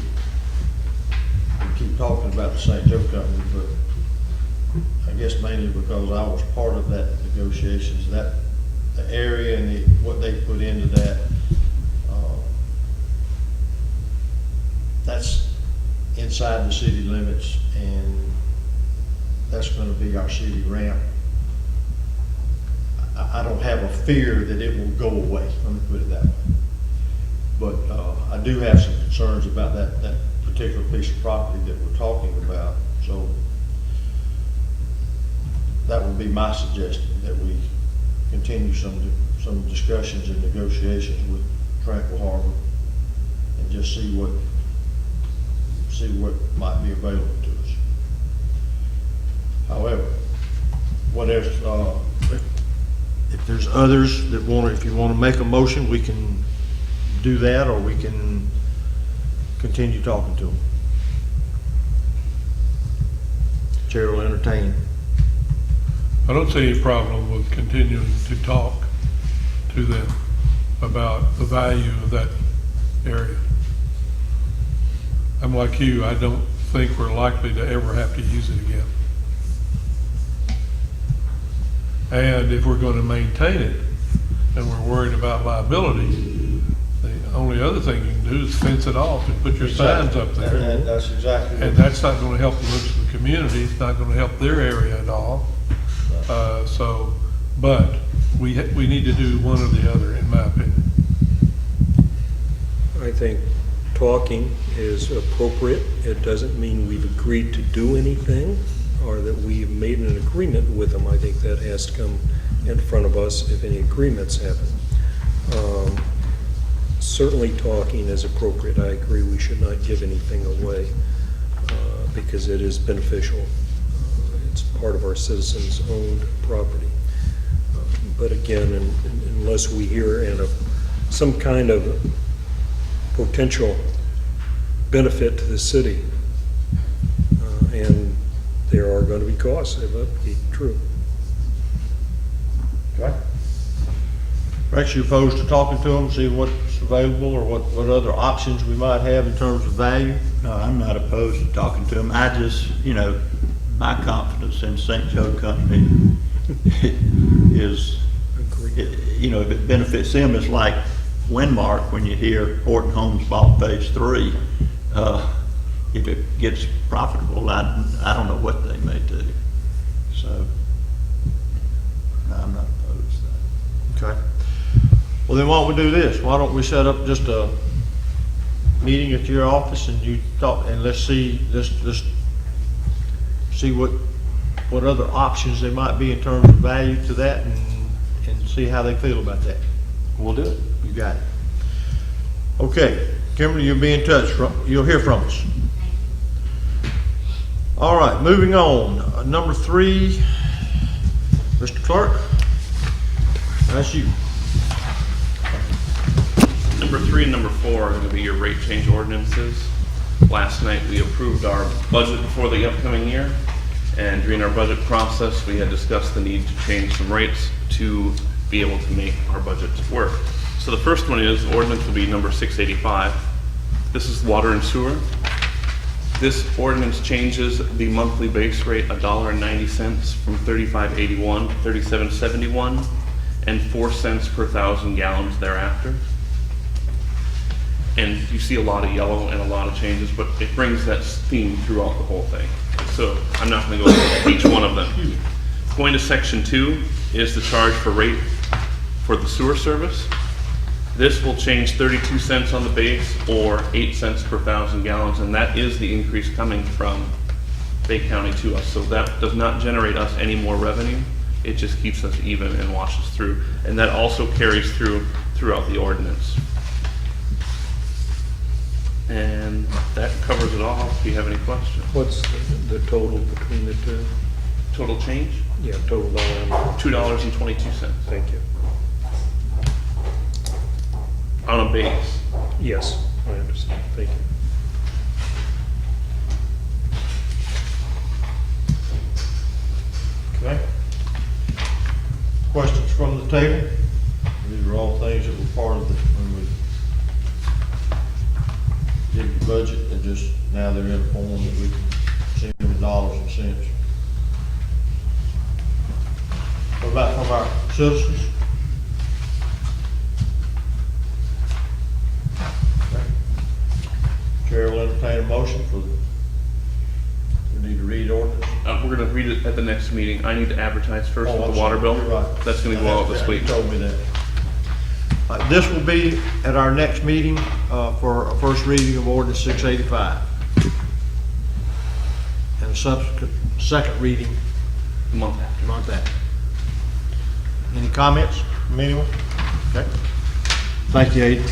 S4: keep talking about the St. Joe Company, but I guess mainly because I was part of that negotiations, that, the area and what they put into that, that's inside the city limits, and that's gonna be our city ramp. I don't have a fear that it will go away, let me put it that way. But I do have some concerns about that particular piece of property that we're talking about, so that would be my suggestion, that we continue some discussions and negotiations with Tranquil Harbor and just see what might be available to us. However, what else, if there's others that if you want to make a motion, we can do that, or we can continue talking to them. Chair will entertain.
S9: I don't see any problem with continuing to talk to them about the value of that area. I'm like you, I don't think we're likely to ever have to use it again. And if we're going to maintain it, and we're worried about liability, the only other thing you can do is fence it off and put your signs up there.
S4: That's exactly.
S9: And that's not going to help the rest of the community, it's not going to help their area at all. But we need to do one or the other, in my opinion.
S8: I think talking is appropriate. It doesn't mean we've agreed to do anything or that we've made an agreement with them. I think that has to come in front of us if any agreements happen. Certainly talking is appropriate. I agree we should not give anything away because it is beneficial. It's part of our citizens' owned property. But again, unless we hear some kind of potential benefit to the city, and there are going to be costs, that would be true.
S4: Okay. Rex, you opposed to talking to them, see what's available or what other options we might have in terms of value?
S1: No, I'm not opposed to talking to them. I just, my confidence in St. Joe Company is, if it benefits them, it's like Windmark when you hear Horton Homes bought phase 3. If it gets profitable, I don't know what they may do. So, no, I'm not opposed to that.
S4: Okay. Well, then why don't we do this? Why don't we set up just a meeting at your office and you talk, and let's see what other options there might be in terms of value to that, and see how they feel about that.
S2: We'll do it.
S4: You got it. Okay, Kimberly, you'll be in touch. You'll hear from us. All right, moving on. Number 3, Mr. Clerk, that's you.
S7: Number 3 and number 4 are going to be your rate change ordinances. Last night, we approved our budget for the upcoming year, and during our budget process, we had discussed the need to change some rates to be able to make our budgets work. So the first one is, ordinance will be number 685. This is water and sewer. This ordinance changes the monthly base rate $1.90 from $35.81 to $37.71, and 4 cents per 1,000 gallons thereafter. And you see a lot of yellow and a lot of changes, but it brings that theme throughout the whole thing. So I'm not going to go through each one of them. Going to section 2 is the charge for rate for the sewer service. This will change 32 cents on the base or 8 cents per 1,000 gallons, and that is the increase coming from Bay County to us. So that does not generate us any more revenue. It just keeps us even and washes through. And that also carries throughout the ordinance. And that covers it all. If you have any questions.
S8: What's the total between the two?
S7: Total change?
S8: Yeah, total dollar amount.
S7: $2.22.
S8: Thank you.
S7: On a base.
S8: Yes, I understand. Thank you.
S4: Okay. Questions from the table? These are all things that were part of when we did the budget, and just, now they're in a form that we can see them in dollars and cents. What about from our citizens? Okay. Chair will entertain a motion for, we need to read ordinance.
S7: We're gonna read it at the next meeting. I need to advertise first
S4: Oh,
S7: with
S4: I'm
S7: the water
S4: sorry.
S7: bill.
S4: You're right.
S7: That's gonna go out this week.
S4: You told me that. This will be at our next meeting for a first reading of ordinance 685. And a subsequent second reading
S7: A month after.
S4: month after. Any comments from anyone? Okay. Thank you, Aiden.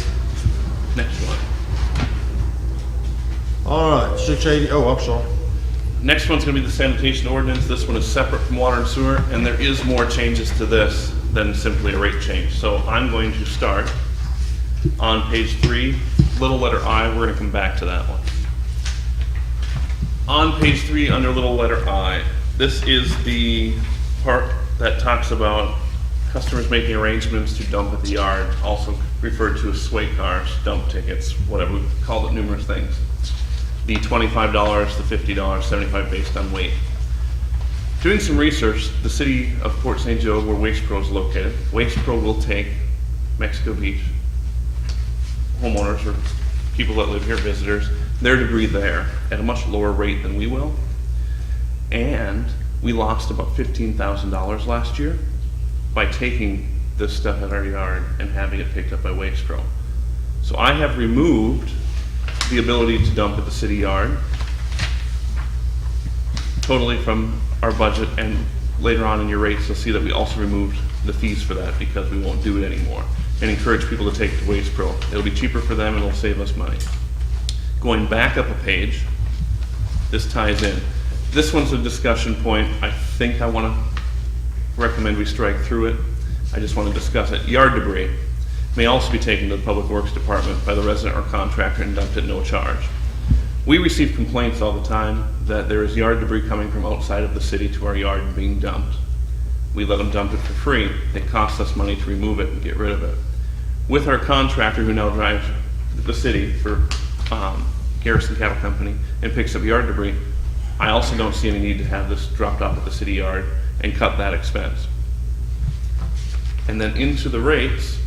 S7: Next one.
S4: All right, 680, oh, I'm sorry.
S7: Next one's gonna be the sanitation ordinance. This one is separate from water and sewer, and there is more changes to this than simply a rate change. So I'm going to start on page 3, little letter I. We're gonna come back to that one. On page 3, under little letter I, this is the part that talks about customers making arrangements to dump at the yard, also referred to as sway cars, dump tickets, whatever, we've called it numerous things. The $25, the $50, $75 based on weight. Doing some research, the city of Port St. Joe, where Waste Pro is located, Waste Pro will take Mexico Beach homeowners or people that live here, visitors, their debris there at a much lower rate than we will. And we lost about $15,000 last year by taking this stuff at our yard and having it picked up by Waste Pro. So I have removed the ability to dump at the city yard totally from our budget, and later on in your rates, you'll see that we also removed the fees for that because we won't do it anymore, and encourage people to take it to Waste Pro. It'll be cheaper for them and it'll save us money. Going back up a page, this ties in. This one's a discussion point. I think I want to recommend we strike through it. I just want to discuss it. Yard debris may also be taken to the Public Works Department by the resident or contractor and dumped at no charge. We receive complaints all the time that there is yard debris coming from outside of the city to our yard and being dumped. We let them dump it for free. It costs us money to remove it and get rid of it. With our contractor who now drives the city for Garrison Cattle Company and picks up yard debris, I also don't see any need to have this dropped off at the city yard and cut that expense. And then into the rates,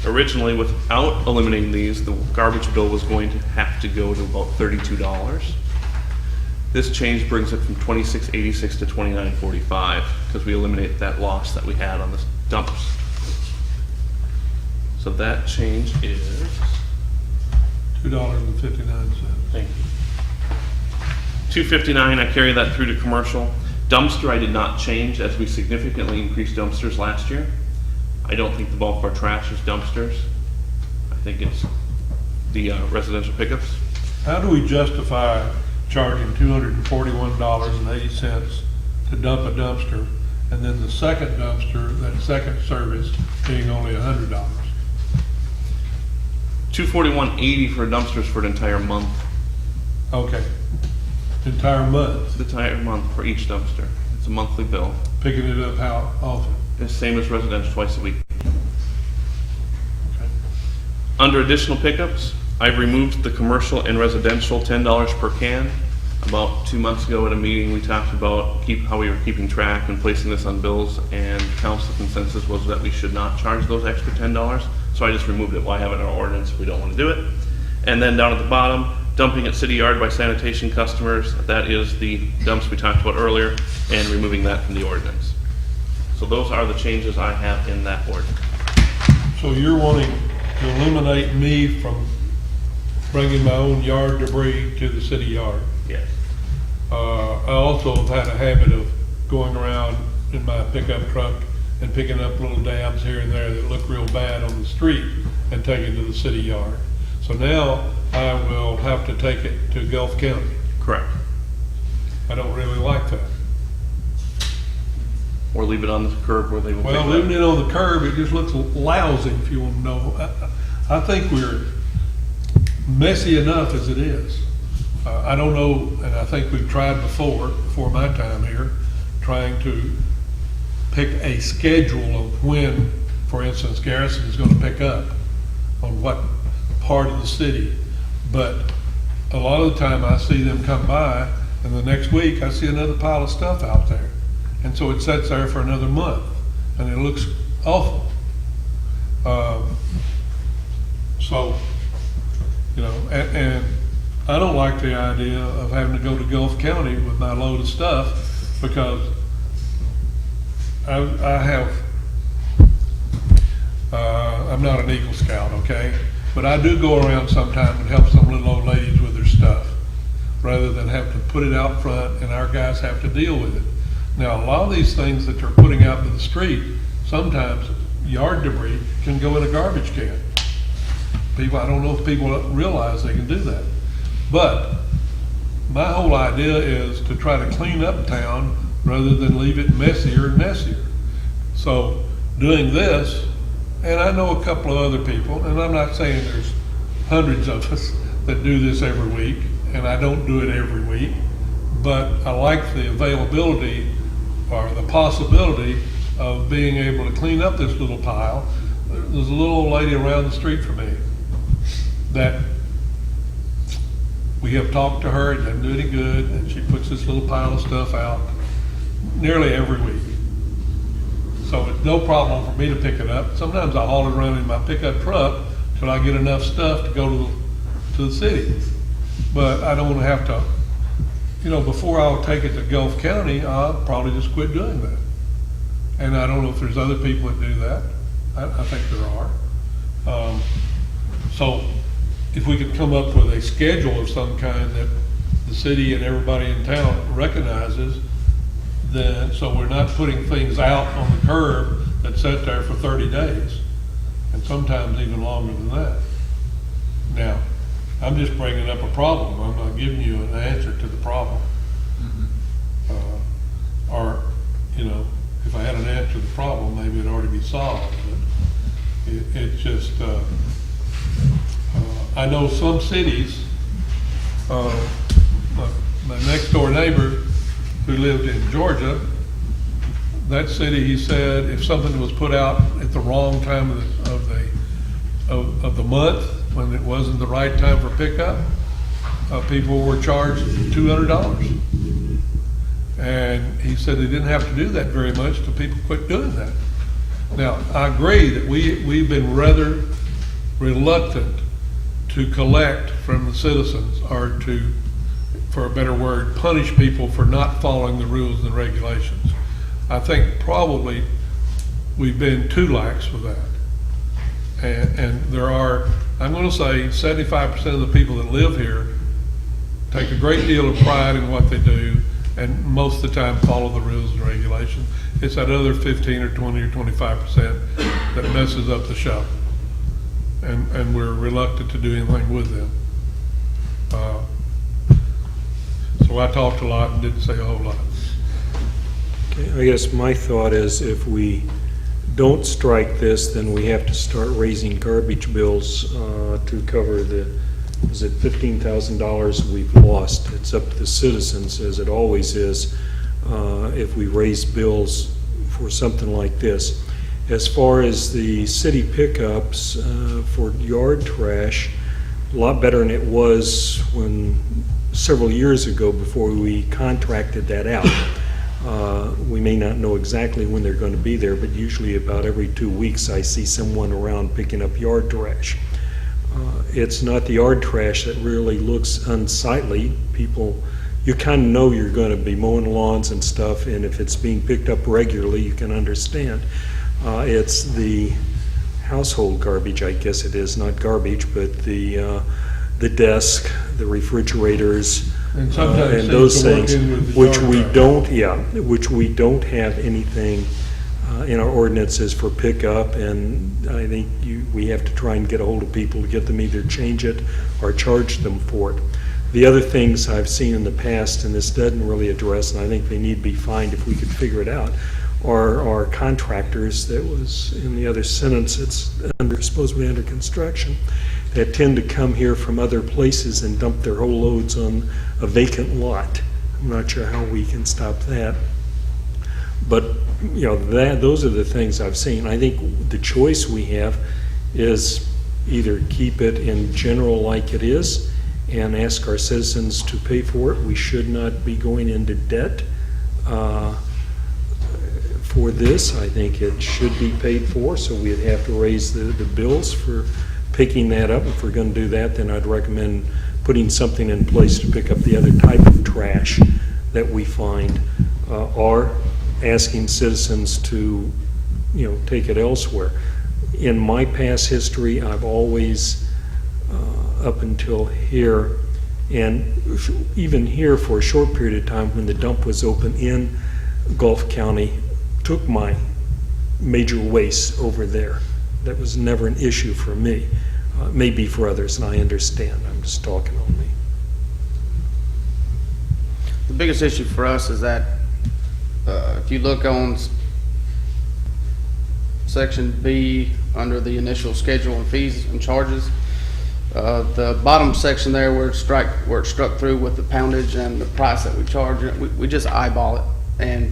S7: originally, without eliminating these, the garbage bill was going to have to go to about $32. This change brings it from $26.86 to $29.45 because we eliminate that loss that we had on the dumps. So that change is,
S9: $2.59.
S7: thank you, $2.59. I carry that through to commercial. Dumpster I did not change as we significantly increased dumpsters last year. I don't think the bulk of our trash is dumpsters. I think it's the residential pickups.
S9: How do we justify charging $241.80 to dump a dumpster, and then the second dumpster, that second service, being only $100?
S7: $241.80 for dumpsters for an entire month.
S9: Okay. Entire month,
S7: The entire month for each dumpster. It's a monthly bill.
S9: picking it up how often?
S7: It's same as residential, twice a week. Under additional pickups, I've removed the commercial and residential $10 per can. About 2 months ago at a meeting, we talked about how we were keeping track and placing this on bills, and council consensus was that we should not charge those extra $10. So I just removed it. Why have it in our ordinance if we don't want to do it? And then down at the bottom, dumping at city yard by sanitation customers. That is the dumps we talked about earlier, and removing that from the ordinance. So those are the changes I have in that ordinance.
S9: So you're wanting to eliminate me from bringing my own yard debris to the city yard?
S7: Yes.
S9: I also have had a habit of going around in my pickup truck and picking up little dabs here and there that look real bad on the street and taking to the city yard. So now I will have to take it to Gulf County.
S7: Correct.
S9: I don't really like that.
S7: Or leave it on the curb where they will pick
S9: Well,
S7: it
S9: leaving
S7: up.
S9: it on the curb, it just looks lousy, if you want to know. I think we're messy enough as it is. I don't know, and I think we've tried before my time here, trying to pick a schedule of when, for instance, Garrison is going to pick up on what part of the city. But a lot of the time I see them come by, and the next week I see another pile of stuff out there. And so it sits there for another month, and it looks awful. So, you know, and I don't like the idea of having to go to Gulf County with my load of stuff, because I'm not an Eagle Scout, okay? But I do go around sometimes and help some little old ladies with their stuff, rather than have to put it out front and our guys have to deal with it. Now, a lot of these things that they're putting out to the street, sometimes yard debris can go in a garbage can. I don't know if people realize they can do that. But my whole idea is to try to clean up town rather than leave it messier and messier. So doing this, and I know a couple of other people, and I'm not saying there's hundreds of us that do this every week, and I don't do it every week, but I like the availability or the possibility of being able to clean up this little pile. There's a little old lady around the street from me that we have talked to her, it doesn't do any good, and she puts this little pile of stuff out nearly every week. So it's no problem for me to pick it up. Sometimes I haul it around in my pickup truck till I get enough stuff to go to the city. But I don't want to have to, you know, before I'll take it to Gulf County, I'll probably just quit doing that. And I don't know if there's other people that do that. I think there are. So if we could come up with a schedule of some kind that the city and everybody in town recognizes, then, so we're not putting things out on the curb that sit there for 30 days, and sometimes even longer than that. Now, I'm just bringing up a problem. I'm not giving you an answer to the problem. Or, you know, if I had an answer to the problem, maybe it'd already be solved. But it's just, I know some cities, my next door neighbor who lived in Georgia, that city, he said, if something was put out at the wrong time of the month, when it wasn't the right time for pickup, people were charged $200. And he said they didn't have to do that very much till people quit doing that. Now, I agree that we've been rather reluctant to collect from the citizens, or to, for a better word, punish people for not following the rules and regulations. I think probably we've been too lax with that. And there are, I'm going to say 75% of the people that live here take a great deal of pride in what they do, and most of the time follow the rules and regulations. It's that other 15 or 20 or 25% that messes up the show. And we're reluctant to do anything with them. So I talked a lot and didn't say a whole lot.
S8: Okay, I guess my thought is, if we don't strike this, then we have to start raising garbage bills to cover the, is it $15,000 we've lost? It's up to the citizens, as it always is, if we raise bills for something like this. As far as the city pickups for yard trash, a lot better than it was when several years ago before we contracted that out. We may not know exactly when they're going to be there, but usually about every 2 weeks I see someone around picking up yard trash. It's not the yard trash that really looks unsightly. People, you kind of know you're going to be mowing lawns and stuff, and if it's being picked up regularly, you can understand. It's the household garbage, I guess it is, not garbage, but the desk, the refrigerators,
S9: And sometimes
S8: and those
S9: seems to
S8: things,
S9: work in with the
S8: which
S9: yard
S8: we
S9: trash.
S8: don't, which we don't have anything in our ordinances for pickup, and I think we have to try and get a hold of people to get them either change it or charge them for it. The other things I've seen in the past, and this doesn't really address, and I think they need to be fined if we could figure it out, are contractors, that was in the other sentence, it's supposedly under construction, that tend to come here from other places and dump their whole loads on a vacant lot. I'm not sure how we can stop that. But, you know, those are the things I've seen. I think the choice we have is either keep it in general like it is, and ask our citizens to pay for it. We should not be going into debt for this. I think it should be paid for, so we'd have to raise the bills for picking that up. If we're going to do that, then I'd recommend putting something in place to pick up the other type of trash that we find, or asking citizens to, take it elsewhere. In my past history, I've always, up until here, and even here for a short period of time when the dump was open in Gulf County, took my major waste over there. That was never an issue for me. Maybe for others, and I understand. I'm just talking on me.
S3: The biggest issue for us is that if you look on section B under the initial schedule and fees and charges, the bottom section there where it's struck through with the poundage and the price that we charge, we just eyeball it. And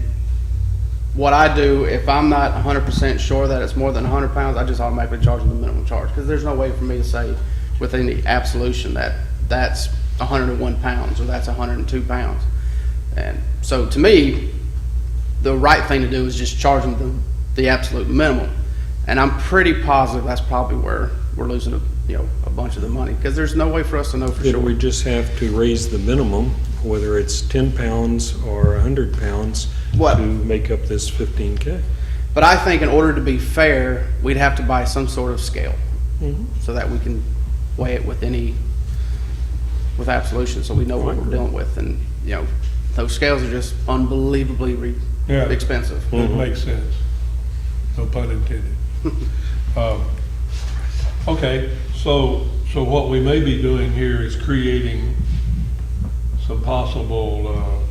S3: what I do, if I'm not 100% sure that it's more than 100 pounds, I just automatically charge them the minimum charge, because there's no way for me to say with any absolution that that's 101 pounds or that's 102 pounds. And so to me, the right thing to do is just charge them the absolute minimum. And I'm pretty positive that's probably where we're losing a bunch of the money, because there's no way for us to know for
S8: Then
S3: sure.
S8: we just have to raise the minimum, whether it's 10 pounds or 100 pounds,
S3: What?
S8: to make up this 15K.
S3: But I think in order to be fair, we'd have to buy some sort of scale
S8: Mhm.
S3: so that we can weigh it with absolution, so we know what we're dealing with. And, those scales are just unbelievably
S9: Yeah.
S3: expensive.
S9: It makes sense. No pun intended. Okay, so what we may be doing here is creating some possible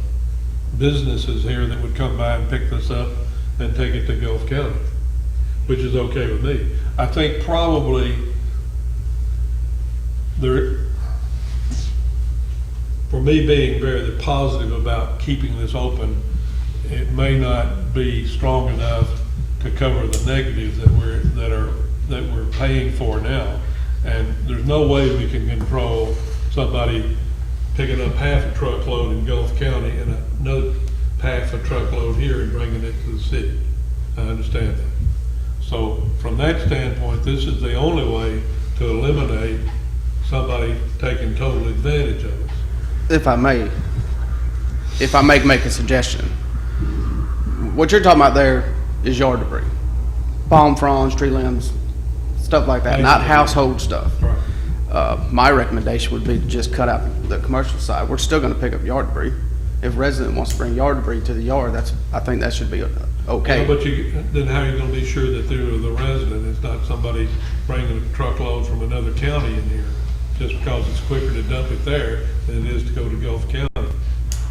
S9: businesses here that would come by and pick this up and take it to Gulf County, which is okay with me. I think probably for me being very positive about keeping this open, it may not be strong enough to cover the negatives that we're paying for now. And there's no way we can control somebody picking up half a truckload in Gulf County and another half a truckload here and bringing it to the city. I understand that. So from that standpoint, this is the only way to eliminate somebody taking total advantage of us.
S3: If I may make a suggestion. What you're talking about there is yard debris. Palm fronds, tree limbs, stuff like that, not household stuff.
S9: Right.
S3: My recommendation would be to just cut out the commercial side. We're still gonna pick up yard debris. If a resident wants to bring yard debris to the yard, I think that should be okay.
S9: Yeah, but then how are you gonna be sure that they're the resident? It's not somebody bringing a truckload from another county in here, just because it's quicker to dump it there than it is to go to Gulf County.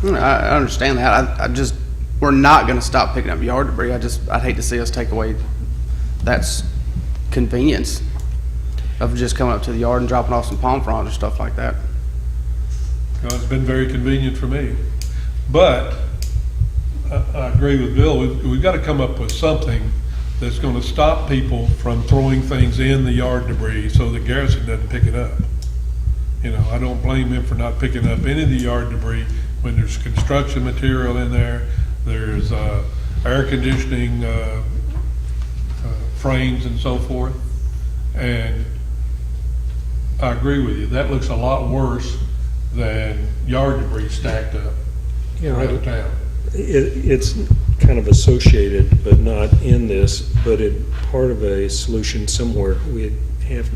S3: I understand that. We're not gonna stop picking up yard debris. I'd hate to see us take away that's convenience of just coming up to the yard and dropping off some palm fronds or stuff like that.
S9: Well, it's been very convenient for me. But I agree with Bill. We've got to come up with something that's going to stop people from throwing things in the yard debris so that Garrison doesn't pick it up. I don't blame him for not picking up any of the yard debris when there's construction material in there. There's air conditioning frames and so forth. And I agree with you. That looks a lot worse than yard debris stacked up around town.
S8: It's kind of associated, but not in this, but part of a solution somewhere we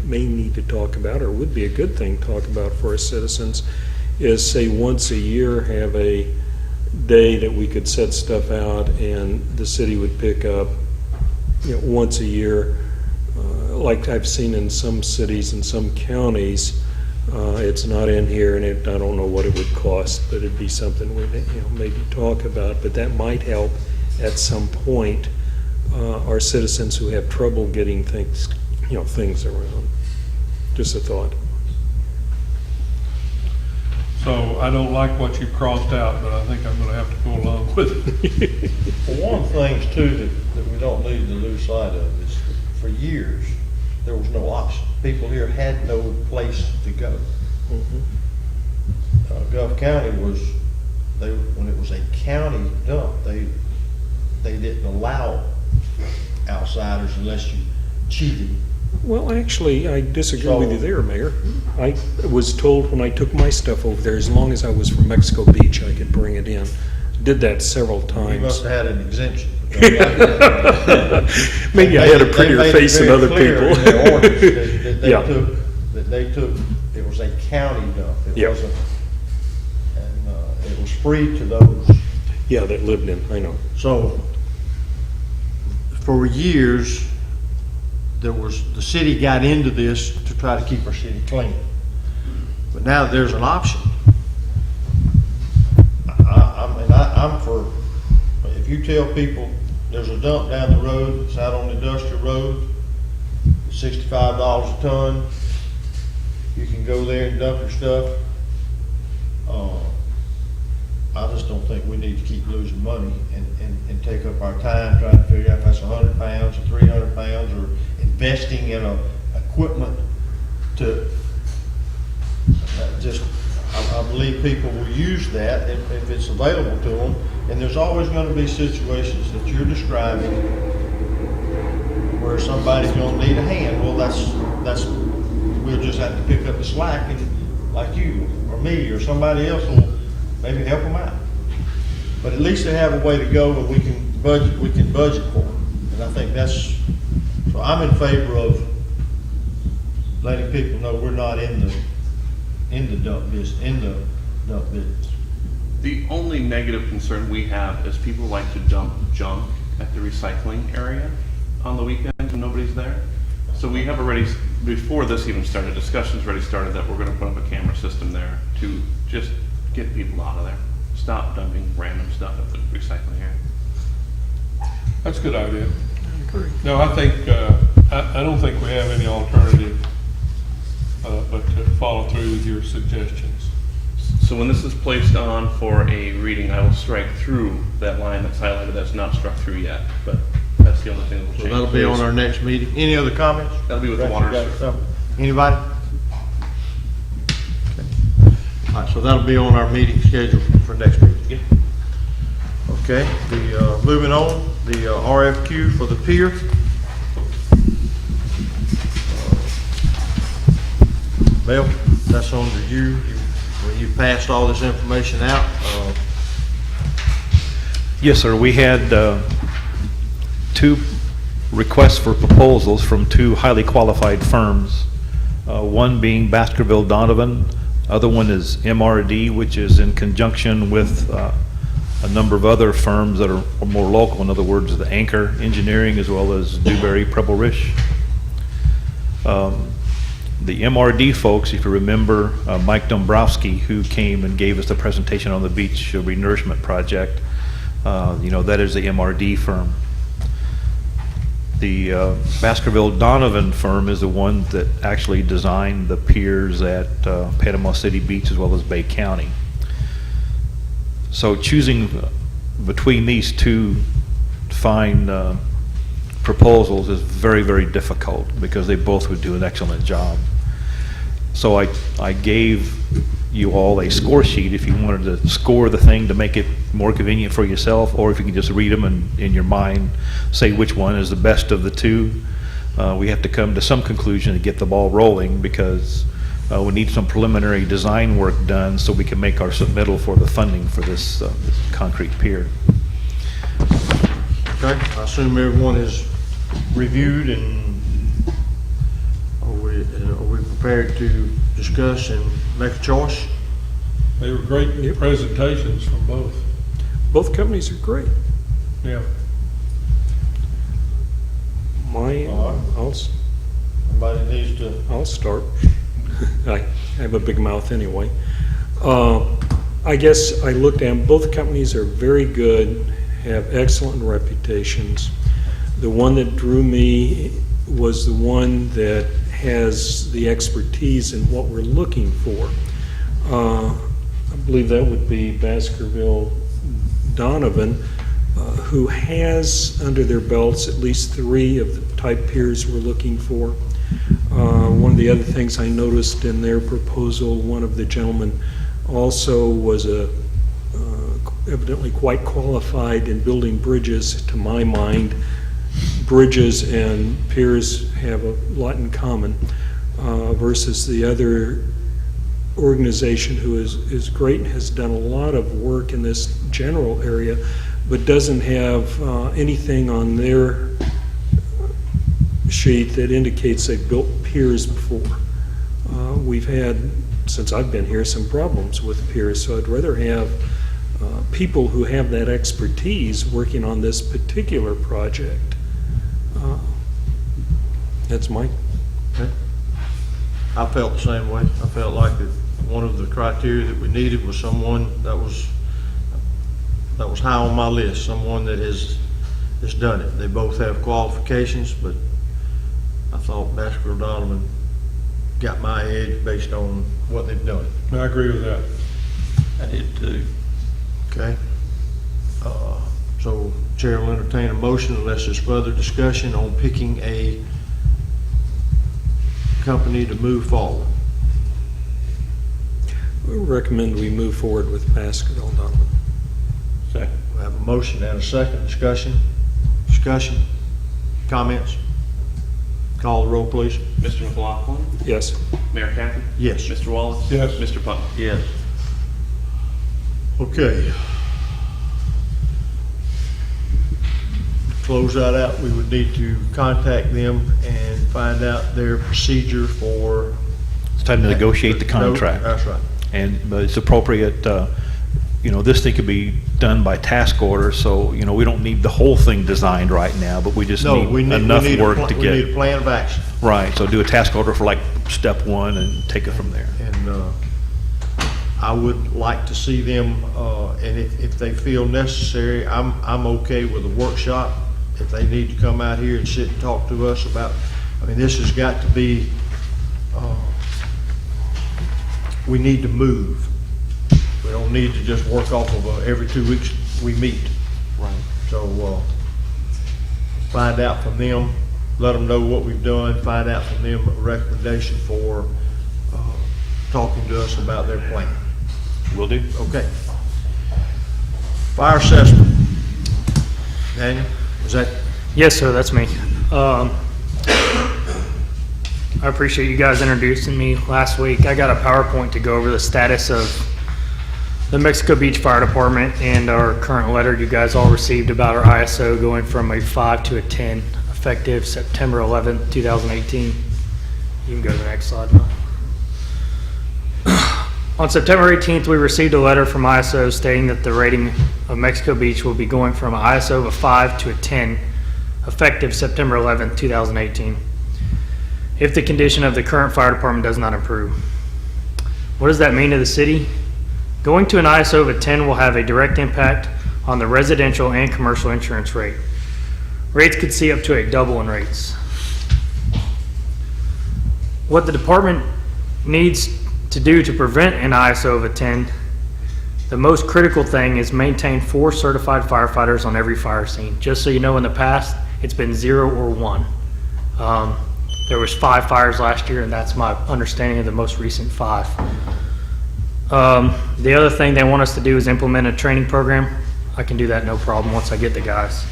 S8: may need to talk about, or would be a good thing to talk about for our citizens, is say once a year have a day that we could set stuff out and the city would pick up, once a year, like I've seen in some cities and some counties. It's not in here, and I don't know what it would cost, but it'd be something we maybe talk about. But that might help at some point our citizens who have trouble getting things around. Just a thought.
S9: So I don't like what you've crossed out, but I think I'm going to have to go along with it.
S4: Well, one of the things too that we don't need to lose sight of is for years, there was no option. People here had no place to go. Gulf County was, when it was a county dump, they didn't allow outsiders unless you cheated.
S8: Well, actually, I disagree with you there, Mayor. I was told when I took my stuff over there, as long as I was from Mexico Beach, I could bring it in. Did that several
S4: You
S8: times.
S4: must have had an exemption.
S8: Maybe I had a prettier face than other people.
S4: That they took, it was a county dump. It
S8: Yeah.
S4: wasn't, and it was free to those.
S8: Yeah, that lived in, I know.
S4: So, for years, the city got into this to try to keep our city clean. But now there's an option. I'm for, if you tell people there's a dump down the road, it's out on Industrial Road, $65 a ton, you can go there and dump your stuff. I just don't think we need to keep losing money and take up our time trying to figure out if that's 100 pounds or 300 pounds or investing in equipment to I believe people will use that if it's available to them. And there's always going to be situations that you're describing where somebody's going to need a hand. Well, that's we'll just have to pick up the slack, and like you or me or somebody else will maybe help them out. But at least they have a way to go, and we can budget for them. And I think that's, so I'm in favor of letting people know we're not in the dump business.
S7: The only negative concern we have is people like to dump junk at the recycling area on the weekend when nobody's there. So we have already, before this even started, discussions already started that we're gonna put up a camera system there to just get people out of there. Stop dumping random stuff at the recycling area.
S9: That's a good idea. No, I think, I don't think we have any alternative but to follow through with your suggestions.
S7: So when this is placed on for a reading, I will strike through that line that's highlighted that's not struck through yet, but that's the only thing that will change.
S4: So that'll be on our next meeting. Any other comments?
S7: That'll be with the
S4: Brett,
S7: water.
S4: you got something? Anybody? Okay. All right, so that'll be on our meeting schedule for next meeting.
S7: Yeah.
S4: Okay, moving on, the RFQ for the pier. Bill, that's on to you. You passed all this information out.
S2: Yes, sir. We had two requests for proposals from two highly qualified firms. One being Baskerville Donovan, other one is MRD, which is in conjunction with a number of other firms that are more local. In other words, the Anchor Engineering as well as Dewberry Preble Rish. The MRD folks, if you remember, Mike Dombrowski, who came and gave us the presentation on the beach renourishment project, that is the MRD firm. The Baskerville Donovan firm is the one that actually designed the piers at Panama City Beach as well as Bay County. So choosing between these two fine proposals is very, very difficult because they both would do an excellent job. So I gave you all a score sheet if you wanted to score the thing to make it more convenient for yourself, or if you can just read them and in your mind say which one is the best of the two. We have to come to some conclusion to get the ball rolling because we need some preliminary design work done so we can make our submittal for the funding for this concrete pier.
S4: Okay, I assume everyone has reviewed and are we prepared to discuss and make a choice?
S9: They were great presentations from both.
S8: Both companies are great.
S9: Yeah.
S4: Somebody needs to.
S8: I'll start. I have a big mouth anyway. I guess I looked at both companies are very good, have excellent reputations. The one that drew me was the one that has the expertise in what we're looking for. I believe that would be Baskerville Donovan, who has under their belts at least 3 of the type piers we're looking for. One of the other things I noticed in their proposal, one of the gentlemen also was evidently quite qualified in building bridges, to my mind. Bridges and piers have a lot in common, versus the other organization who is great and has done a lot of work in this general area, but doesn't have anything on their sheet that indicates they've built piers before. We've had, since I've been here, some problems with piers, so I'd rather have people who have that expertise working on this particular project. That's my,
S4: I felt the same way. I felt like that one of the criteria that we needed was someone that was high on my list, someone that has done it. They both have qualifications, but I thought Basker O'Donovan got my edge based on what they've done.
S9: I agree with that.
S1: I did too.
S4: Okay? So Chair will entertain a motion unless there's further discussion on picking a company to move forward.
S8: I recommend we move forward with Basket O'Donovan.
S1: Second.
S4: We have a motion and a second. Discussion? Comments? Call the roll, please.
S7: Mr. McLaughlin,
S8: Yes.
S7: Mayor Kathy,
S4: Yes.
S7: Mr. Wallace.
S9: Yes.
S7: Mr. Putnam.
S1: Yes.
S4: Okay. Close that out, we would need to contact them and find out their procedure for.
S2: It's time to negotiate the contract.
S4: That's right.
S2: But it's appropriate, this thing could be done by task order, so, we don't need the whole thing designed right now, but we just
S4: No,
S2: need
S4: we need
S2: enough work to
S4: we need a
S2: get.
S4: plan of action.
S2: Right, so do a task order for like step one and take it from there.
S4: And I would like to see them, and if they feel necessary, I'm okay with a workshop. If they need to come out here and sit and talk to us about, this has got to be, we need to move. We don't need to just work off of every 2 weeks we meet.
S6: Right.
S4: So find out from them, let them know what we've done, find out from them a recommendation for talking to us about their plan.
S2: Will do.
S4: Okay. Fire assessment. Daniel, is that?
S15: Yes, sir, that's me. I appreciate you guys introducing me last week. I got a PowerPoint to go over the status of the Mexico Beach Fire Department and our current letter you guys all received about our ISO going from a 5 to a 10, effective September 11th, 2018. You can go to the next slide now. On September 18th, we received a letter from ISO stating that the rating of Mexico Beach will be going from an ISO of a 5 to a 10, effective September 11th, 2018, if the condition of the current fire department does not improve. What does that mean to the city? Going to an ISO of a 10 will have a direct impact on the residential and commercial insurance rate. Rates could see up to a double in rates. What the department needs to do to prevent an ISO of a 10, the most critical thing is maintain 4 certified firefighters on every fire scene. Just so you know, in the past, it's been 0 or 1. There was 5 fires last year, and that's my understanding of the most recent 5. The other thing they want us to do is implement a training program. I can do that no problem once I get the guys.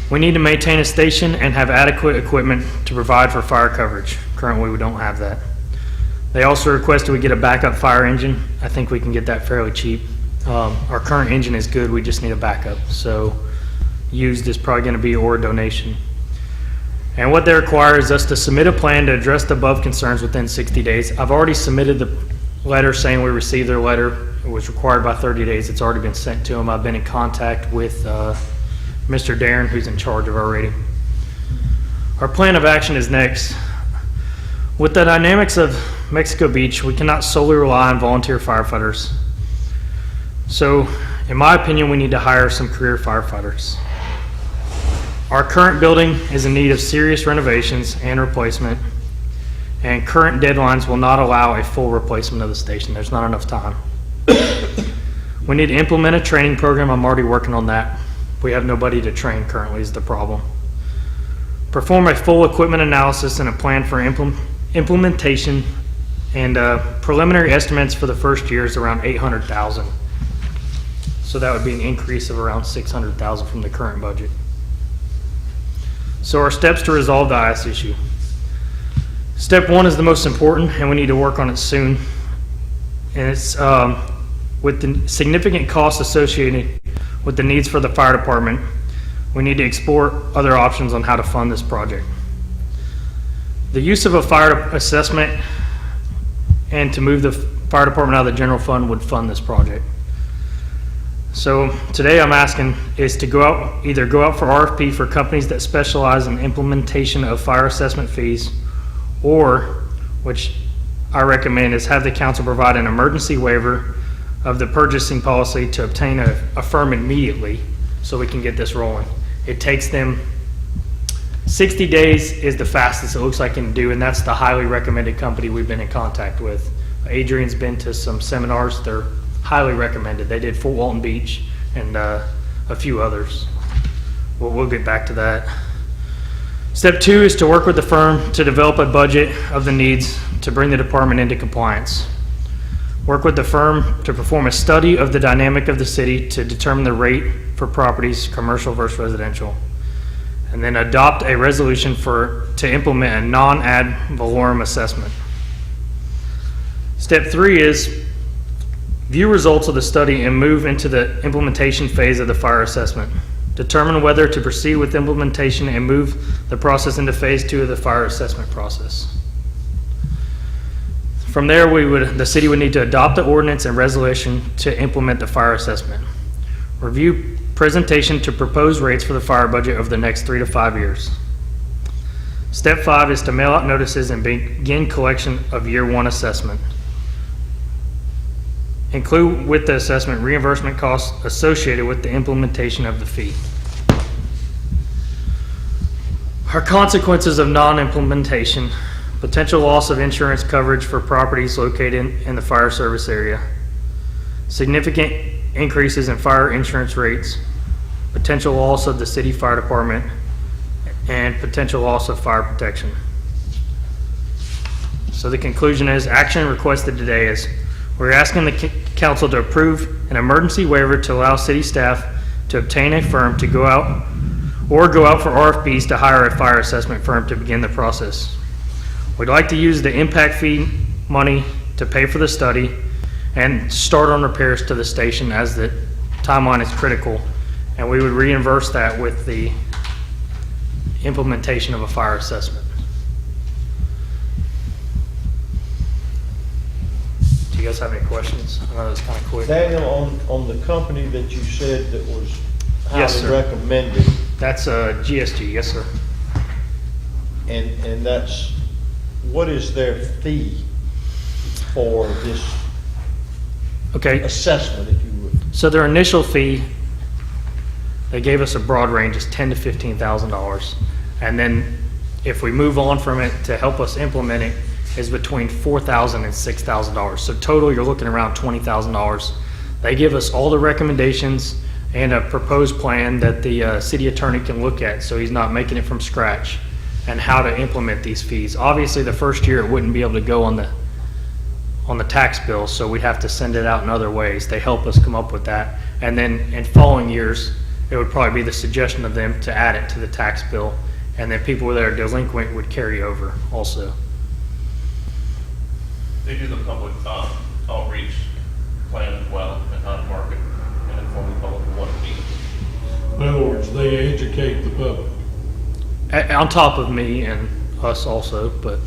S15: We need to maintain a station and have adequate equipment to provide for fire coverage. Currently, we don't have that. They also requested we get a backup fire engine. I think we can get that fairly cheap. Our current engine is good, we just need a backup. So used is probably gonna be or a donation. And what they require is us to submit a plan to address the above concerns within 60 days. I've already submitted the letter saying we received their letter. It was required by 30 days. It's already been sent to them. I've been in contact with Mr. Darren, who's in charge of our rating. Our plan of action is next. With the dynamics of Mexico Beach, we cannot solely rely on volunteer firefighters. So, in my opinion, we need to hire some career firefighters. Our current building is in need of serious renovations and replacement, and current deadlines will not allow a full replacement of the station. There's not enough time. We need to implement a training program. I'm already working on that. We have nobody to train currently is the problem. Perform a full equipment analysis and a plan for implementation And preliminary estimates for the first year is around 800,000. So that would be an increase of around 600,000 from the current budget. So our steps to resolve the ice issue. Step one is the most important, and we need to work on it soon. And it's with the significant costs associated with the needs for the fire department, we need to explore other options on how to fund this project. The use of a fire assessment and to move the fire department out of the general fund would fund this project. So today I'm asking is to either go out for RFP for companies that specialize in implementation of fire assessment fees, or, which I recommend, is have the council provide an emergency waiver of the purchasing policy to obtain a firm immediately so we can get this rolling. It takes them 60 days is the fastest it looks like it can do, and that's the highly recommended company we've been in contact with. Adrian's been to some seminars. They're highly recommended. They did Fort Walton Beach and a few others. We'll get back to that. Step two is to work with the firm to develop a budget of the needs to bring the department into compliance. Work with the firm to perform a study of the dynamic of the city to determine the rate for properties, commercial versus residential. And then adopt a resolution to implement a non-ad valorem assessment. Step three is view results of the study and move into the implementation phase of the fire assessment. Determine whether to proceed with implementation and move the process into phase two of the fire assessment process. From there, the city would need to adopt the ordinance and resolution to implement the fire assessment. Review presentation to propose rates for the fire budget over the next 3 to 5 years. Step 5 is to mail out notices and begin collection of year 1 assessment. Include with the assessment reimbursement costs associated with the implementation of the fee. Our consequences of non-implementation: potential loss of insurance coverage for properties located in the fire service area, significant increases in fire insurance rates, potential loss of the city fire department, and potential loss of fire protection. So the conclusion is, action requested today is we're asking the council to approve an emergency waiver to allow city staff to obtain a firm to go out for RFPs to hire a fire assessment firm to begin the process. We'd like to use the impact fee money to pay for the study and start on repairs to the station as the timeline is critical, and we would reimburse that with the implementation of a fire assessment. Do you guys have any questions? I know that's kind of quick.
S4: Daniel, on the company that you said that was
S15: Yes,
S4: highly
S15: sir.
S4: recommended,
S15: That's GSG, yes, sir.
S4: and that's, what is their fee for this
S15: Okay,
S4: assessment, if you would?
S15: so their initial fee, they gave us a broad range, is $10,000 to $15,000. And then if we move on from it to help us implement it, is between $4,000 and $6,000. So total, you're looking around $20,000. They give us all the recommendations and a proposed plan that the city attorney can look at, so he's not making it from scratch, and how to implement these fees. Obviously, the first year it wouldn't be able to go on the tax bill, so we'd have to send it out in other ways. They help us come up with that. And then in following years, it would probably be the suggestion of them to add it to the tax bill, and then people that are delinquent would carry over also.
S7: They do the public outreach plan as well, and how to market and inform the public of what it means.
S9: In other words, they educate the public.
S15: On top of me and us also, but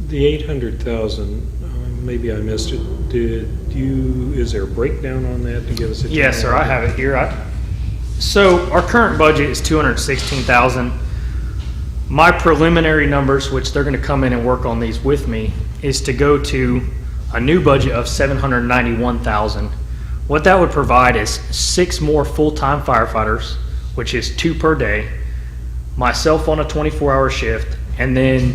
S8: The 800,000, maybe I missed it. Is there a breakdown on that to give us a?
S15: yes, sir, I have it here. So our current budget is $216,000. My preliminary numbers, which they're going to come in and work on these with me, is to go to a new budget of $791,000. What that would provide is 6 more full-time firefighters, which is 2 per day, myself on a 24-hour shift, and then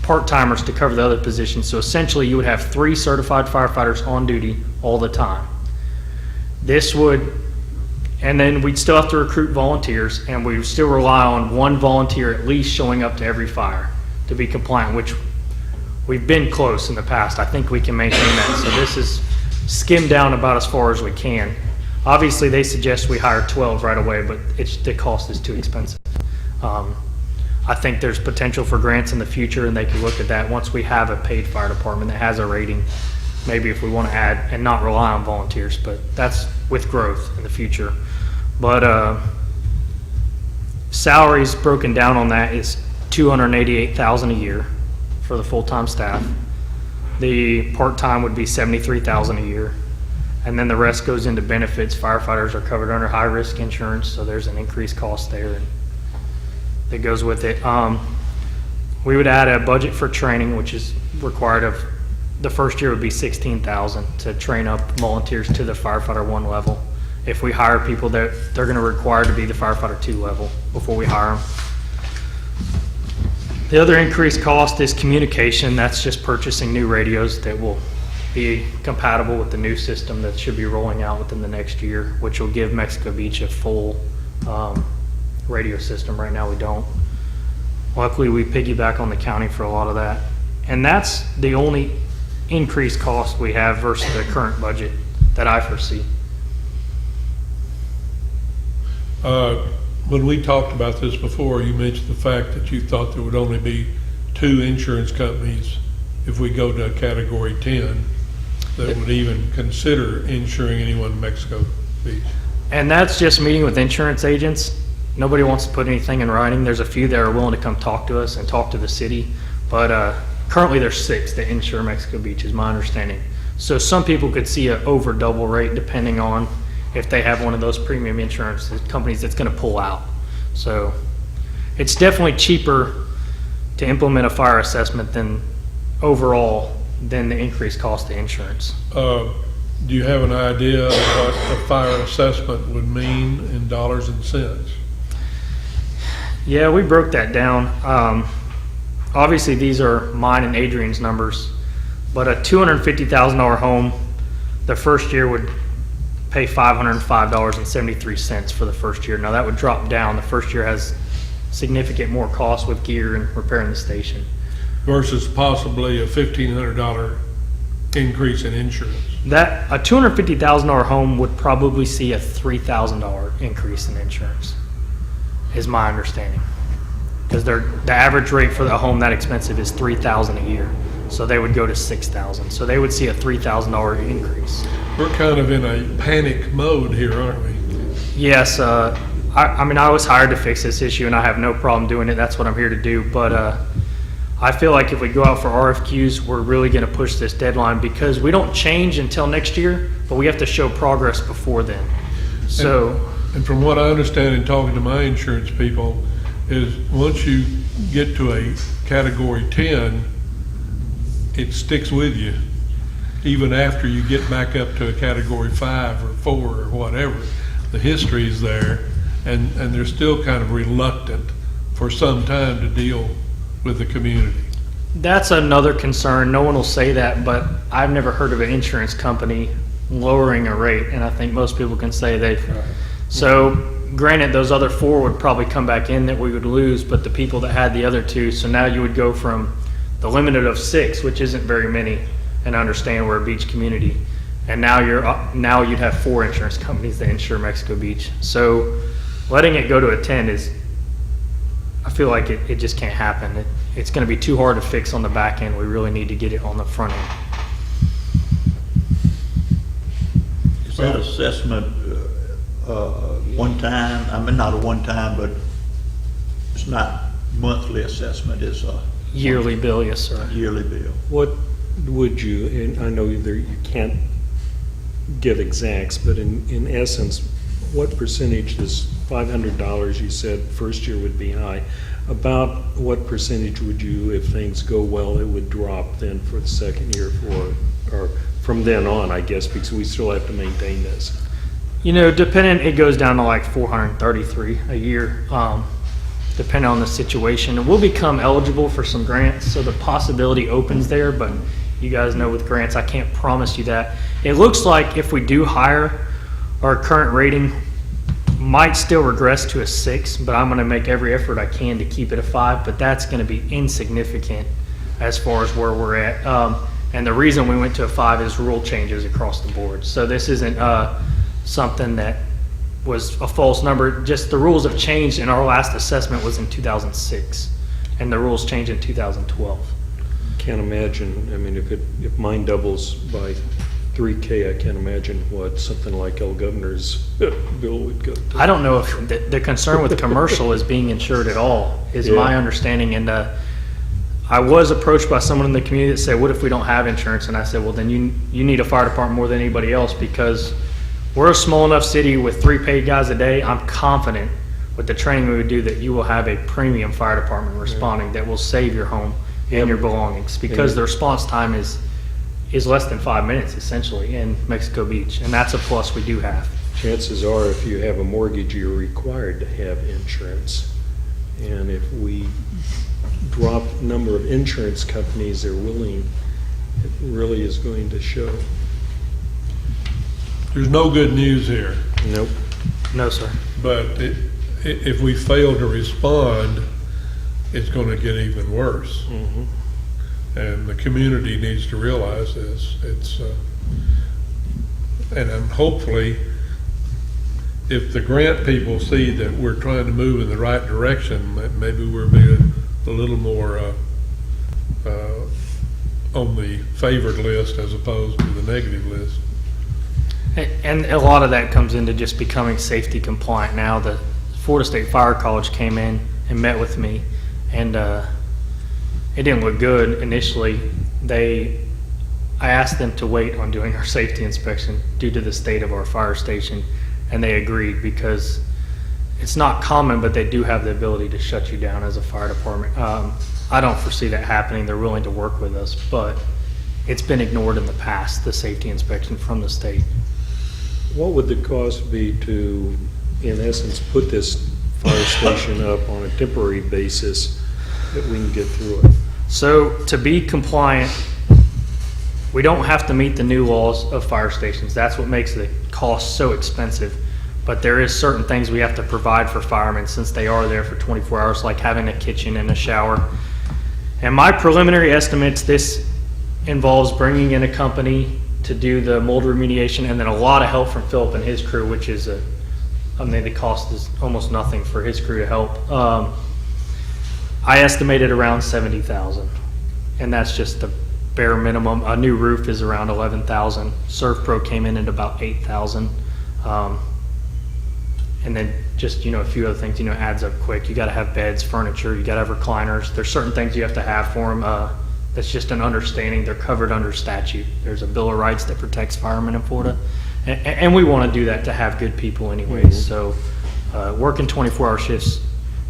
S15: part-timers to cover the other positions. So essentially you would have 3 certified firefighters on duty all the time. This would, and then we'd still have to recruit volunteers, and we would still rely on 1 volunteer at least showing up to every fire to be compliant, which we've been close in the past. I think we can maintain that. So this is skimmed down about as far as we can. Obviously, they suggest we hire 12 right away, but the cost is too expensive. I think there's potential for grants in the future, and they could look at that once we have a paid fire department that has a rating. Maybe if we want to add and not rely on volunteers, but that's with growth in the future. But salaries broken down on that is $288,000 a year for the full-time staff. The part-time would be $73,000 a year. And then the rest goes into benefits. Firefighters are covered under high-risk insurance, so there's an increased cost there that goes with it. We would add a budget for training, which is required of, the first year would be $16,000 to train up volunteers to the firefighter 1 level. If we hire people, they're going to require to be the firefighter 2 level before we hire them. The other increased cost is communication. That's just purchasing new radios that will be compatible with the new system that should be rolling out within the next year, which will give Mexico Beach a full radio system. Right now we don't. Luckily, we piggyback on the county for a lot of that. And that's the only increased cost we have versus the current budget that I foresee.
S9: When we talked about this before, you mentioned the fact that you thought there would only be 2 insurance companies if we go to a Category 10 that would even consider insuring anyone in Mexico Beach.
S15: And that's just meeting with insurance agents. Nobody wants to put anything in writing. There's a few that are willing to come talk to us and talk to the city, but currently there's 6 that insure Mexico Beach, is my understanding. So some people could see an over double rate depending on if they have one of those premium insurance companies that's going to pull out. So it's definitely cheaper to implement a fire assessment than overall than the increased cost of insurance.
S9: Do you have an idea of what a fire assessment would mean in dollars and cents?
S15: Yeah, we broke that down. Obviously, these are mine and Adrian's numbers, but a $250,000 home, the first year would pay $505.73 for the first year. Now that would drop down. The first year has significant more cost with gear and repairing the station.
S9: Versus possibly a $1,500 increase in insurance.
S15: That a $250,000 home would probably see a $3,000 increase in insurance, is my understanding. Because the average rate for a home that expensive is $3,000 a year. So they would go to $6,000. So they would see a $3,000 increase.
S9: We're kind of in a panic mode here, aren't we?
S15: Yes, I mean, I was hired to fix this issue, and I have no problem doing it. That's what I'm here to do. But I feel like if we go out for RFQs, we're really going to push this deadline because we don't change until next year, but we have to show progress before then. So,
S9: and from what I understand in talking to my insurance people, is once you get to a Category 10, it sticks with you. Even after you get back up to a Category 5 or 4 or whatever, the history is there, and they're still kind of reluctant for some time to deal with the community.
S15: that's another concern. No one will say that, but I've never heard of an insurance company lowering a rate, and I think most people can say they. So granted, those other 4 would probably come back in that we would lose, but the people that had the other 2, so now you would go from the limited of 6, which isn't very many, and I understand we're a beach community, and now you'd have 4 insurance companies that insure Mexico Beach. So letting it go to a 10 is, I feel like it just can't happen. It's going to be too hard to fix on the back end. We really need to get it on the front end.
S1: Is that assessment one time? I mean, not a one time, but it's not monthly assessment, it's a
S15: Yearly bill, yes, sir.
S1: yearly bill.
S8: What would you, and I know you can't give exacts, but in essence, what percentage is $500 you said first year would be high? About what percentage would you, if things go well, it would drop then for the second year or from then on, I guess, because we still have to maintain this?
S15: You know, depending, it goes down to like 433 a year, depending on the situation. We'll become eligible for some grants, so the possibility opens there, but you guys know with grants, I can't promise you that. It looks like if we do hire, our current rating might still regress to a 6, but I'm going to make every effort I can to keep it a 5, but that's going to be insignificant as far as where we're at. And the reason we went to a 5 is rule changes across the board. So this isn't something that was a false number, just the rules have changed, and our last assessment was in 2006, and the rules changed in 2012.
S8: Can't imagine, I mean, if mine doubles by 3K, I can't imagine what something like El Governor's bill would go to.
S15: I don't know if the concern with commercial is being insured at all, is my understanding. And I was approached by someone in the community that said, what if we don't have insurance? And I said, well, then you need a fire department more than anybody else, because we're a small enough city with 3 paid guys a day. I'm confident with the training we would do that you will have a premium fire department responding that will save your home and your belongings, because the response time is less than 5 minutes essentially in Mexico Beach, and that's a plus we do have.
S8: Chances are, if you have a mortgage, you're required to have insurance. And if we drop the number of insurance companies that are willing, it really is going to show.
S9: There's no good news here,
S8: Nope.
S15: No, sir.
S9: but if we fail to respond, it's going to get even worse. And the community needs to realize this. And hopefully, if the grant people see that we're trying to move in the right direction, maybe we're being a little more on the favored list as opposed to the negative list.
S15: And a lot of that comes into just becoming safety compliant now. The Florida State Fire College came in and met with me, and it didn't look good initially. I asked them to wait on doing our safety inspection due to the state of our fire station, and they agreed, because it's not common, but they do have the ability to shut you down as a fire department. I don't foresee that happening. They're willing to work with us, but it's been ignored in the past, the safety inspection from the state.
S8: What would the cost be to, in essence, put this fire station up on a temporary basis that we can get through it?
S15: So to be compliant, we don't have to meet the new laws of fire stations. That's what makes the cost so expensive. But there is certain things we have to provide for firemen since they are there for 24 hours, like having a kitchen and a shower. And my preliminary estimates, this involves bringing in a company to do the mold remediation, and then a lot of help from Philip and his crew, which is the cost is almost nothing for his crew to help. I estimated around $70,000, and that's just the bare minimum. A new roof is around $11,000. ServPro came in at about $8,000, and then just a few other things adds up quick. You got to have beds, furniture, you got to have recliners. There's certain things you have to have for them. That's just an understanding. They're covered under statute. There's a Bill of Rights that protects firemen in Florida, and we want to do that to have good people anyways. So working 24-hour shifts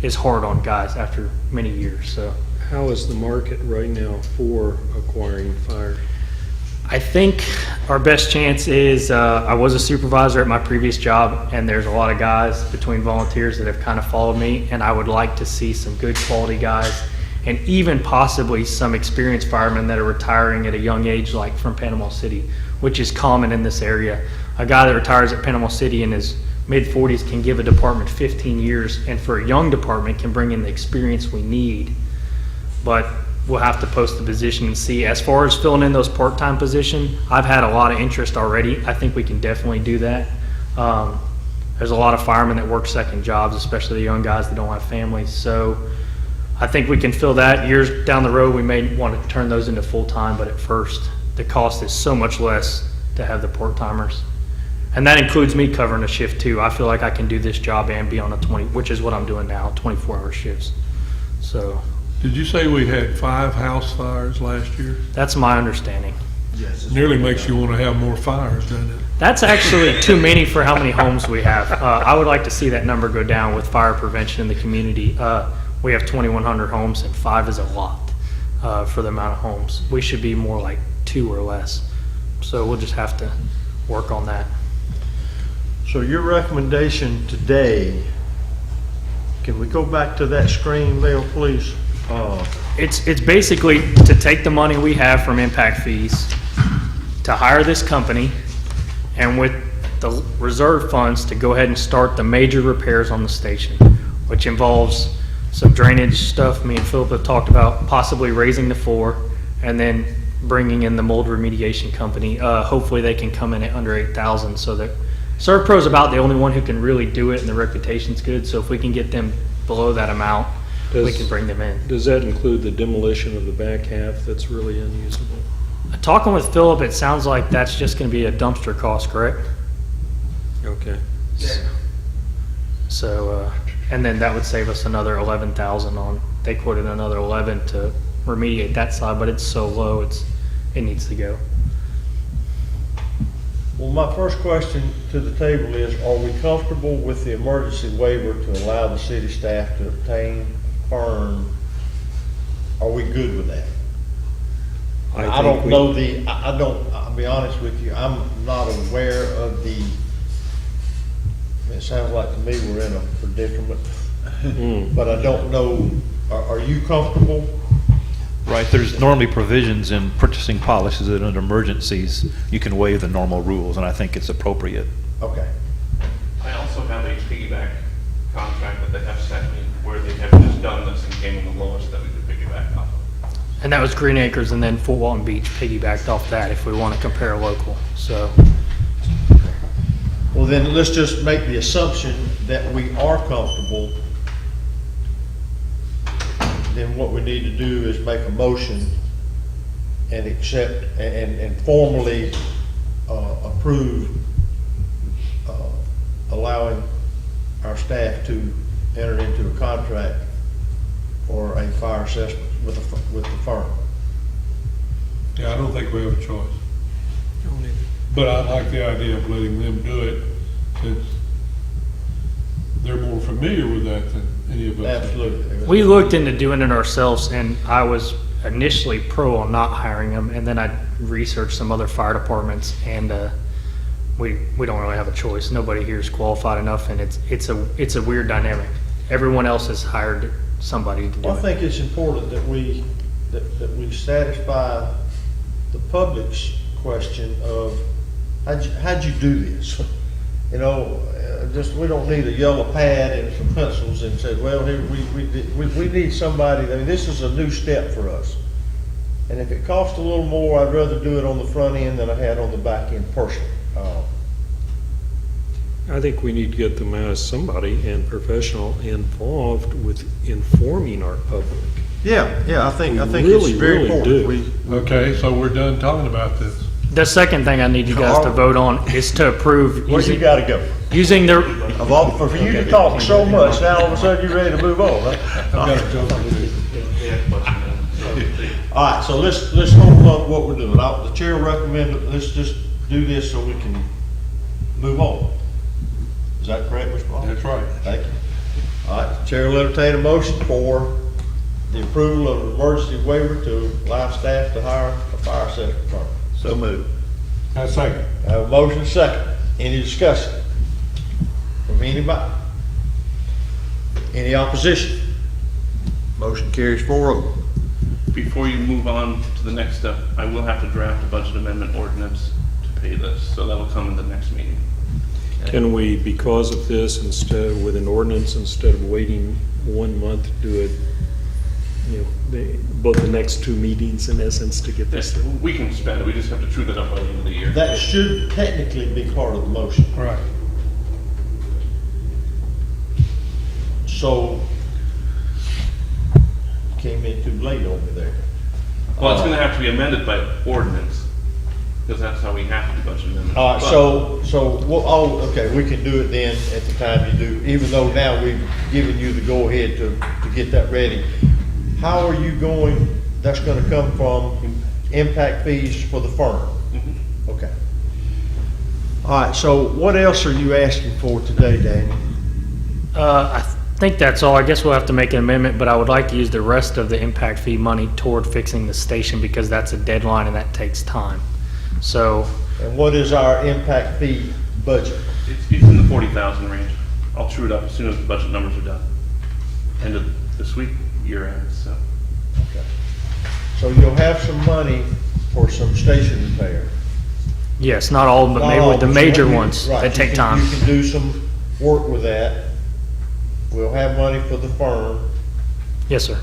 S15: is hard on guys after many years. So
S8: How is the market right now for acquiring fire?
S15: I think our best chance is, I was a supervisor at my previous job, and there's a lot of guys between volunteers that have kind of followed me, and I would like to see some good quality guys, and even possibly some experienced firemen that are retiring at a young age, like from Panama City, which is common in this area. A guy that retires at Panama City in his mid-40s can give a department 15 years, and for a young department can bring in the experience we need. But we'll have to post the position and see. As far as filling in those part-time positions, I've had a lot of interest already. I think we can definitely do that. There's a lot of firemen that work second jobs, especially the young guys that don't have families. So I think we can fill that. Years down the road, we may want to turn those into full-time, but at first, the cost is so much less to have the part-timers. And that includes me covering a shift too. I feel like I can do this job and be on a 20, which is what I'm doing now, 24-hour shifts. So.
S9: Did you say we had 5 house fires last year?
S15: That's my understanding.
S9: Nearly makes you want to have more fires, doesn't it?
S15: That's actually too many for how many homes we have. I would like to see that number go down with fire prevention in the community. We have 2,100 homes, and 5 is a lot for the amount of homes. We should be more like 2 or less. So we'll just have to work on that.
S4: So your recommendation today, can we go back to that screen, Leo, please?
S15: It's basically to take the money we have from impact fees, to hire this company, and with the reserve funds to go ahead and start the major repairs on the station, which involves some drainage stuff me and Philip have talked about, possibly raising the floor, and then bringing in the mold remediation company. Hopefully they can come in at under 8,000 so that ServPro's about the only one who can really do it and the reputation's good. So if we can get them below that amount, we can bring them in.
S8: Does that include the demolition of the back half that's really unusable?
S15: Talking with Philip, it sounds like that's just going to be a dumpster cost, correct?
S8: Okay.
S15: So, and then that would save us another 11,000 on, they quoted another 11 to remediate that side, but it's so low, it needs to go.
S4: Well, my first question to the table is, are we comfortable with the emergency waiver to allow the city staff to obtain a firm? Are we good with that? I don't know I'll be honest with you, I'm not aware of it sounds like to me we're in a predicament, but I don't know, are you comfortable?
S2: Right, there's normally provisions in purchasing policies that under emergencies, you can waive the normal rules, and I think it's appropriate.
S4: Okay.
S7: I also have a piggyback contract that they have sent me where they have just done this and came in the lowest that we could piggyback off of.
S15: And that was Green Acres, and then Fort Walton Beach piggybacked off that if we want to compare local, so.
S4: Well, then let's just make the assumption that we are comfortable. Then what we need to do is make a motion and accept and formally approve allowing our staff to enter into a contract for a fire assessment with the firm.
S9: Yeah, I don't think we have a choice. But I like the idea of letting them do it, since they're more familiar with that than any of us.
S4: Absolutely.
S15: We looked into doing it ourselves, and I was initially pro on not hiring them, and then I researched some other fire departments, and we don't really have a choice. Nobody here is qualified enough, and it's a weird dynamic. Everyone else has hired somebody to do
S4: Well, I
S15: it.
S4: think it's important that we satisfy the public's question of how'd you do this? You know, we don't need a yellow pad and some pencils and say, well, here we need somebody. I mean, this is a new step for us. And if it costs a little more, I'd rather do it on the front end than I had on the back end personally.
S8: I think we need to get them as somebody and professional involved with informing our public.
S4: Yeah, I think
S8: really,
S4: it's very
S8: really
S4: important.
S9: Okay, so we're done talking about this.
S15: The second thing I need you guys to vote on is to approve
S4: Where you gotta go?
S15: using their,
S4: For you to talk so much, now all of a sudden you're ready to move on, huh?
S9: I've got a joke to do.
S4: All right, so let's hold on what we're doing. The chair recommended, let's just do this so we can move on. Is that correct, Mr. Ball?
S9: That's right.
S4: Thank you. All right, the chair will entertain a motion for the approval of an emergency waiver to allow staff to hire a fire assessment firm.
S1: So moved.
S9: That's second.
S4: I have a motion second. Any discussion from anybody? Any opposition? Motion carries 4-0.
S7: Before you move on to the next step, I will have to draft a budget amendment ordinance to pay this, so that will come in the next meeting.
S8: Can we, because of this, instead, with an ordinance, instead of waiting 1 month, do it, both the next 2 meetings in essence to get this?
S7: We can spend it, we just have to true that up by the end of the year.
S4: That should technically be part of the motion.
S9: Right.
S4: So, came in too late on me there.
S7: Well, it's gonna have to be amended by ordinance, because that's how we have to do budget amendments.
S4: All right,
S7: But-
S4: okay, we can do it then at the time you do, even though now we've given you the go-ahead to get that ready. How are you going, that's gonna come from impact fees for the firm? Okay. All right, so what else are you asking for today, Danny?
S15: I think that's all. I guess we'll have to make an amendment, but I would like to use the rest of the impact fee money toward fixing the station because that's a deadline and that takes time. So,
S4: And what is our impact fee budget?
S7: It's in the 40,000 range. I'll true it up as soon as the budget numbers are done. End of this week, year end, so.
S4: Okay. So you'll have some money for some station repair.
S15: Yes, not all, but maybe with the major ones that take time.
S4: You can do some work with that. We'll have money for the firm,
S15: Yes, sir.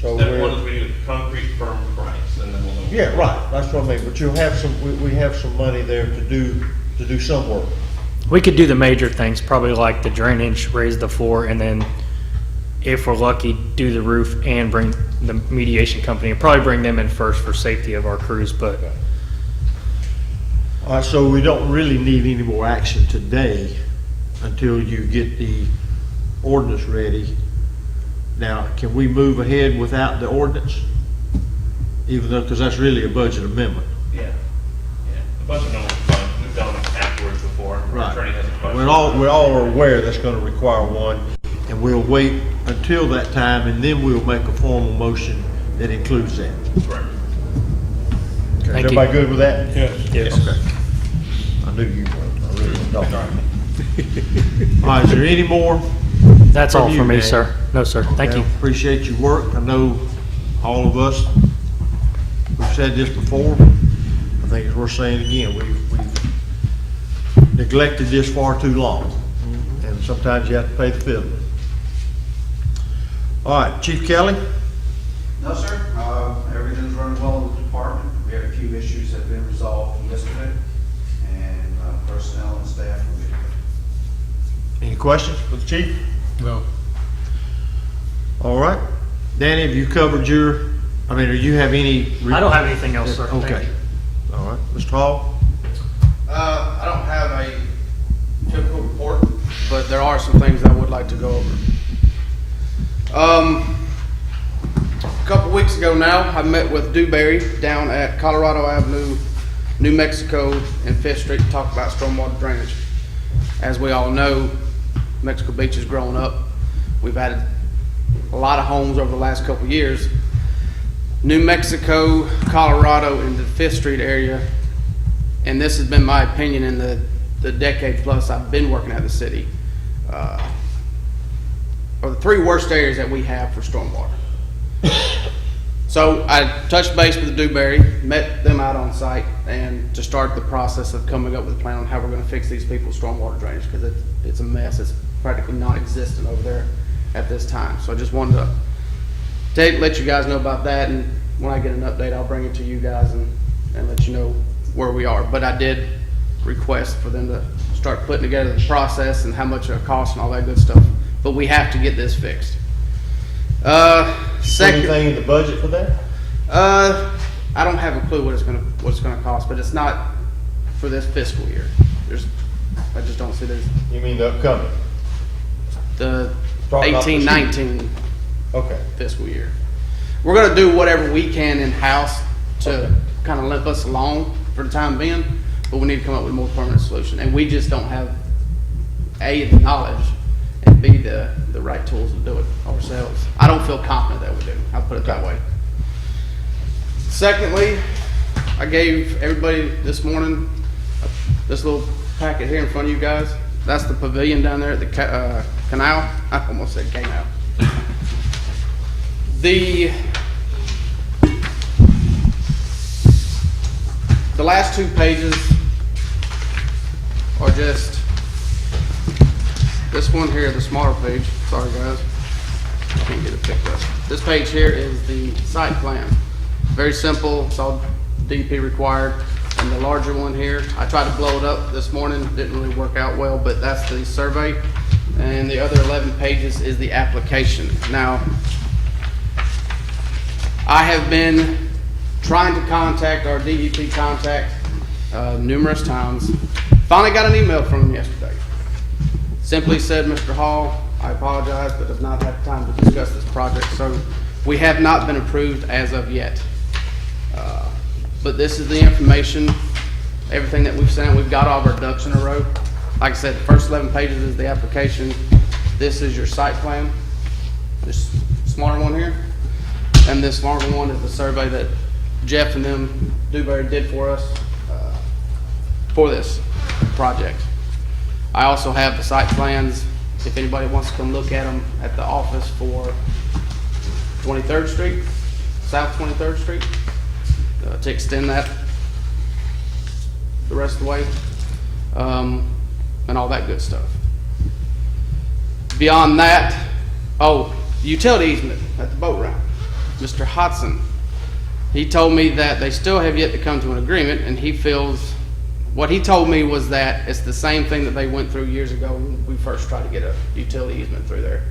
S4: so
S7: Step one is
S4: we're,
S7: we need a concrete firm price, and then we'll know.
S4: yeah, right, that's what I mean, but you'll have some, we have some money there to do some work.
S15: We could do the major things, probably like the drainage, raise the floor, and then if we're lucky, do the roof and bring the mediation company. Probably bring them in first for safety of our crews, but
S4: All right, so we don't really need any more action today until you get the ordinance ready. Now, can we move ahead without the ordinance? Even though, because that's really a budget amendment.
S7: Yeah, yeah. The budget amendment is fine. We've done it afterwards before. The attorney has a question.
S4: We all are aware that's gonna require one, and we'll wait until that time, and then we'll make a formal motion that includes that.
S7: Correct.
S4: Is
S15: Thank you.
S4: everybody good with that?
S9: Yes.
S15: yes.
S4: Okay. I knew you would, I really don't. All right, is there any more?
S15: That's all
S4: From
S15: for
S4: you,
S15: me,
S4: Dan.
S15: sir. No, sir. Thank
S4: Well,
S15: you.
S4: Appreciate your work. I know all of us, we've said this before. I think it's worth saying again. We've neglected this far too long. And sometimes you have to pay the fiddler. All right, Chief Kelly?
S16: No, sir. Everything's running well in the department. We had a few issues that have been resolved yesterday, and personnel and staff will be good.
S4: Any questions for the chief?
S9: No.
S4: All right. Danny, have you covered do you have any?
S15: I don't have anything else, sir. Thank
S4: Okay.
S15: you.
S4: All right. Mr. Hall?
S3: I don't have a typical report, but there are some things I would like to go over. A couple weeks ago now, I met with Dewberry down at Colorado Avenue, New Mexico, and Fifth Street to talk about stormwater drainage. As we all know, Mexico Beach has grown up. We've added a lot of homes over the last couple years. New Mexico, Colorado, and the Fifth Street area, and this has been my opinion in the decade plus I've been working at the city, are the three worst areas that we have for stormwater. So I touched base with Dewberry, met them out on site, and to start the process of coming up with a plan on how we're gonna fix these people's stormwater drainage, because it's a mess. It's practically non-existent over there at this time. So I just wanted to let you guys know about that, and when I get an update, I'll bring it to you guys and let you know where we are. But I did request for them to start putting together the process and how much it costs and all that good stuff. But we have to get this fixed. Second,
S4: Anything in the budget for that?
S3: I don't have a clue what it's gonna cost, but it's not for this fiscal year. I just don't see
S4: You mean the upcoming?
S3: the
S4: Talking about
S3: 18-19
S4: Okay.
S3: fiscal year. We're gonna do whatever we can in-house to kind of limp us along for the time being, but we need to come up with a more permanent solution. And we just don't have, A, the knowledge, and B, the right tools to do it ourselves. I don't feel confident that we do. I'll put it that way. Secondly, I gave everybody this morning this little packet here in front of you guys. That's the pavilion down there at the canal. I almost said canal. The last two pages are just this one here, the smaller page. Sorry, guys. I can't get it picked up. This page here is the site plan. Very simple. It's all DEP required. And the larger one here, I tried to blow it up this morning. Didn't really work out well, but that's the survey. And the other 11 pages is the application. Now, I have been trying to contact our DEP contact numerous times. Finally got an email from him yesterday. Simply said, Mr. Hall, I apologize, but have not had time to discuss this project. So we have not been approved as of yet. But this is the information, everything that we've sent. We've got all of our ducks in a row. Like I said, the first 11 pages is the application. This is your site plan, this smaller one here. And this larger one is the survey that Jeff and them, Dewberry, did for us for this project. I also have the site plans, if anybody wants to come look at them, at the office for 23rd Street, South 23rd Street, to extend that the rest of the way, and all that good stuff. Beyond that, utility easement at the boat ramp. Mr. Hodson, he told me that they still have yet to come to an agreement, and he feels, what he told me was that it's the same thing that they went through years ago when we first tried to get a utility easement through there.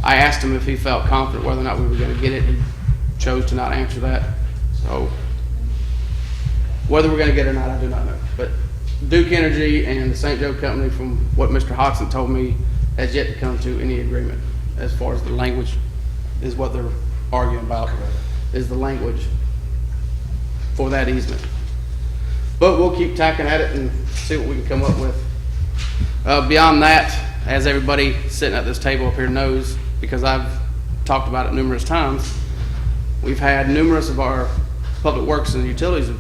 S3: I asked him if he felt confident whether or not we were gonna get it. He chose to not answer that. So whether we're gonna get it or not, I do not know. But Duke Energy and the St. Joe Company, from what Mr. Hodson told me, has yet to come to any agreement as far as the language is what they're arguing about, is the language for that easement. But we'll keep tacking at it and see what we can come up with. Beyond that, as everybody sitting at this table up here knows, because I've talked about it numerous times, we've had numerous of our public works and utilities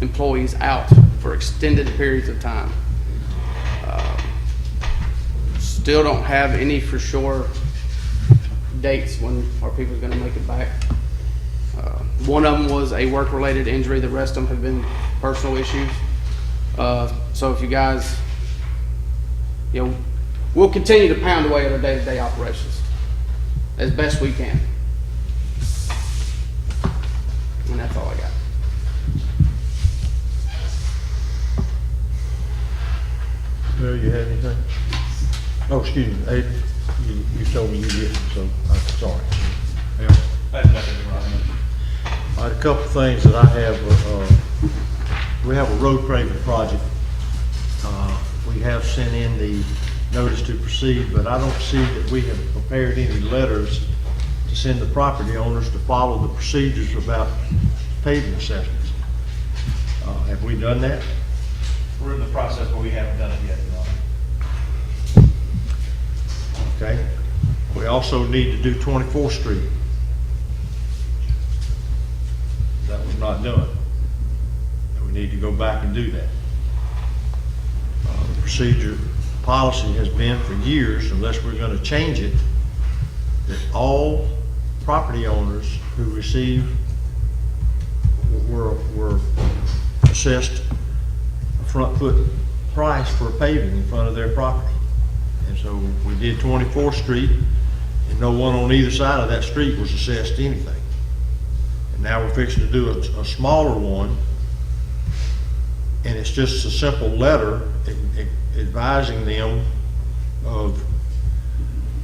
S3: employees out for extended periods of time. Still don't have any for sure dates when our people are going to make it back. One of them was a work-related injury. The rest of them have been personal issues. So if you guys, we'll continue to pound away at our day-to-day operations as best we can. And that's all I got.
S4: Bill, you had anything? Oh, excuse me, Aiden, you told me you didn't, so I'm sorry. All right, a couple of things that I have, we have a road paving project. We have sent in the notice to proceed, but I don't see that we have prepared any letters to send the property owners to follow the procedures about paving assessments. Have we done that?
S2: We're in the process, but we haven't done it yet, Your Honor.
S4: Okay. We also need to do 24th Street. That was not done. And we need to go back and do that. The procedure policy has been for years, unless we're going to change it, that all property owners who receive were assessed a front foot price for paving in front of their property. And so we did 24th Street, and no one on either side of that street was assessed anything. And now we're fixing to do a smaller one, and it's just a simple letter advising them of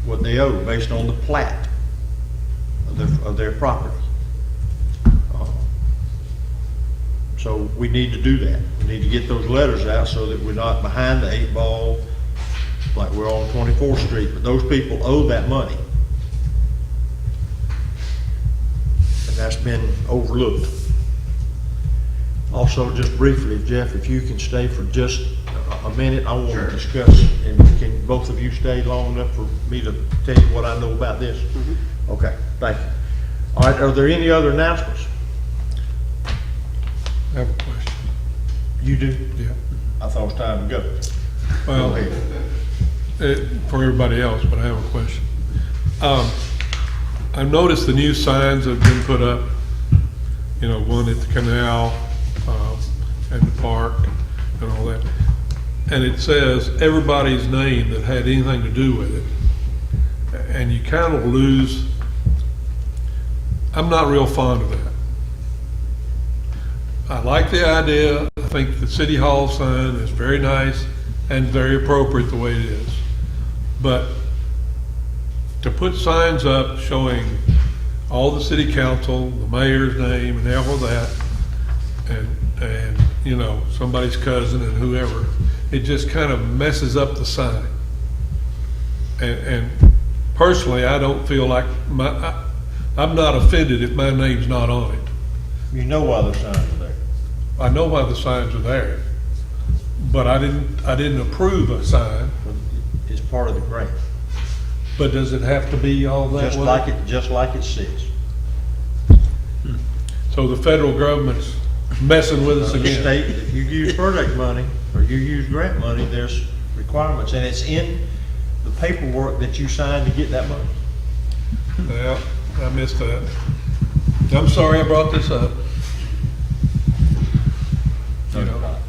S4: what they owe based on the plat of their property. So we need to do that. We need to get those letters out so that we're not behind the 8 ball like we're on 24th Street, but those people owe that money. And that's been overlooked. Also, just briefly, Jeff, if you can stay for just a minute, I want to discuss, and can both of you stay long enough for me to tell you what I know about this? Mm-hmm. Okay, thank you. All right, are there any other announcements?
S9: I have a question.
S4: You do?
S9: Yeah.
S4: I thought it was time to go.
S9: Well,
S4: Go ahead.
S9: For everybody else, but I have a question. I've noticed the new signs have been put up, one at the canal, and the park and all that. And it says everybody's name that had anything to do with it. And you kind of lose, I'm not real fond of that. I like the idea. I think the City Hall sign is very nice and very appropriate the way it is. But to put signs up showing all the city council, the mayor's name and all of that, and somebody's cousin and whoever, it just kind of messes up the sign. And personally, I don't feel like I'm not offended if my name's not on it.
S4: You know why the signs are there.
S9: I know why the signs are there, but I didn't approve a sign.
S4: It's part of the grant.
S9: But does it have to be all that way?
S4: Just like it says.
S9: So the federal government's messing with us
S4: The
S9: again?
S4: state, if you use project money or you use grant money, there's requirements, and it's in the paperwork that you signed to get that money.
S9: Yeah, I missed that. I'm sorry I brought this up.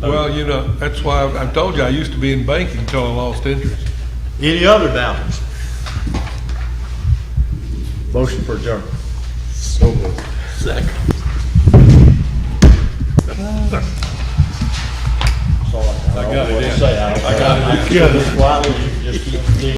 S9: Well, you know, that's why I told you I used to be in banking until I lost interest.
S4: Any other balance? Motion for adjournment.
S9: So moved.
S1: Second.
S4: That's all I
S9: I got it,
S4: what to
S9: yeah.
S4: say.
S9: I got it, yeah.
S4: Just quietly, you can just keep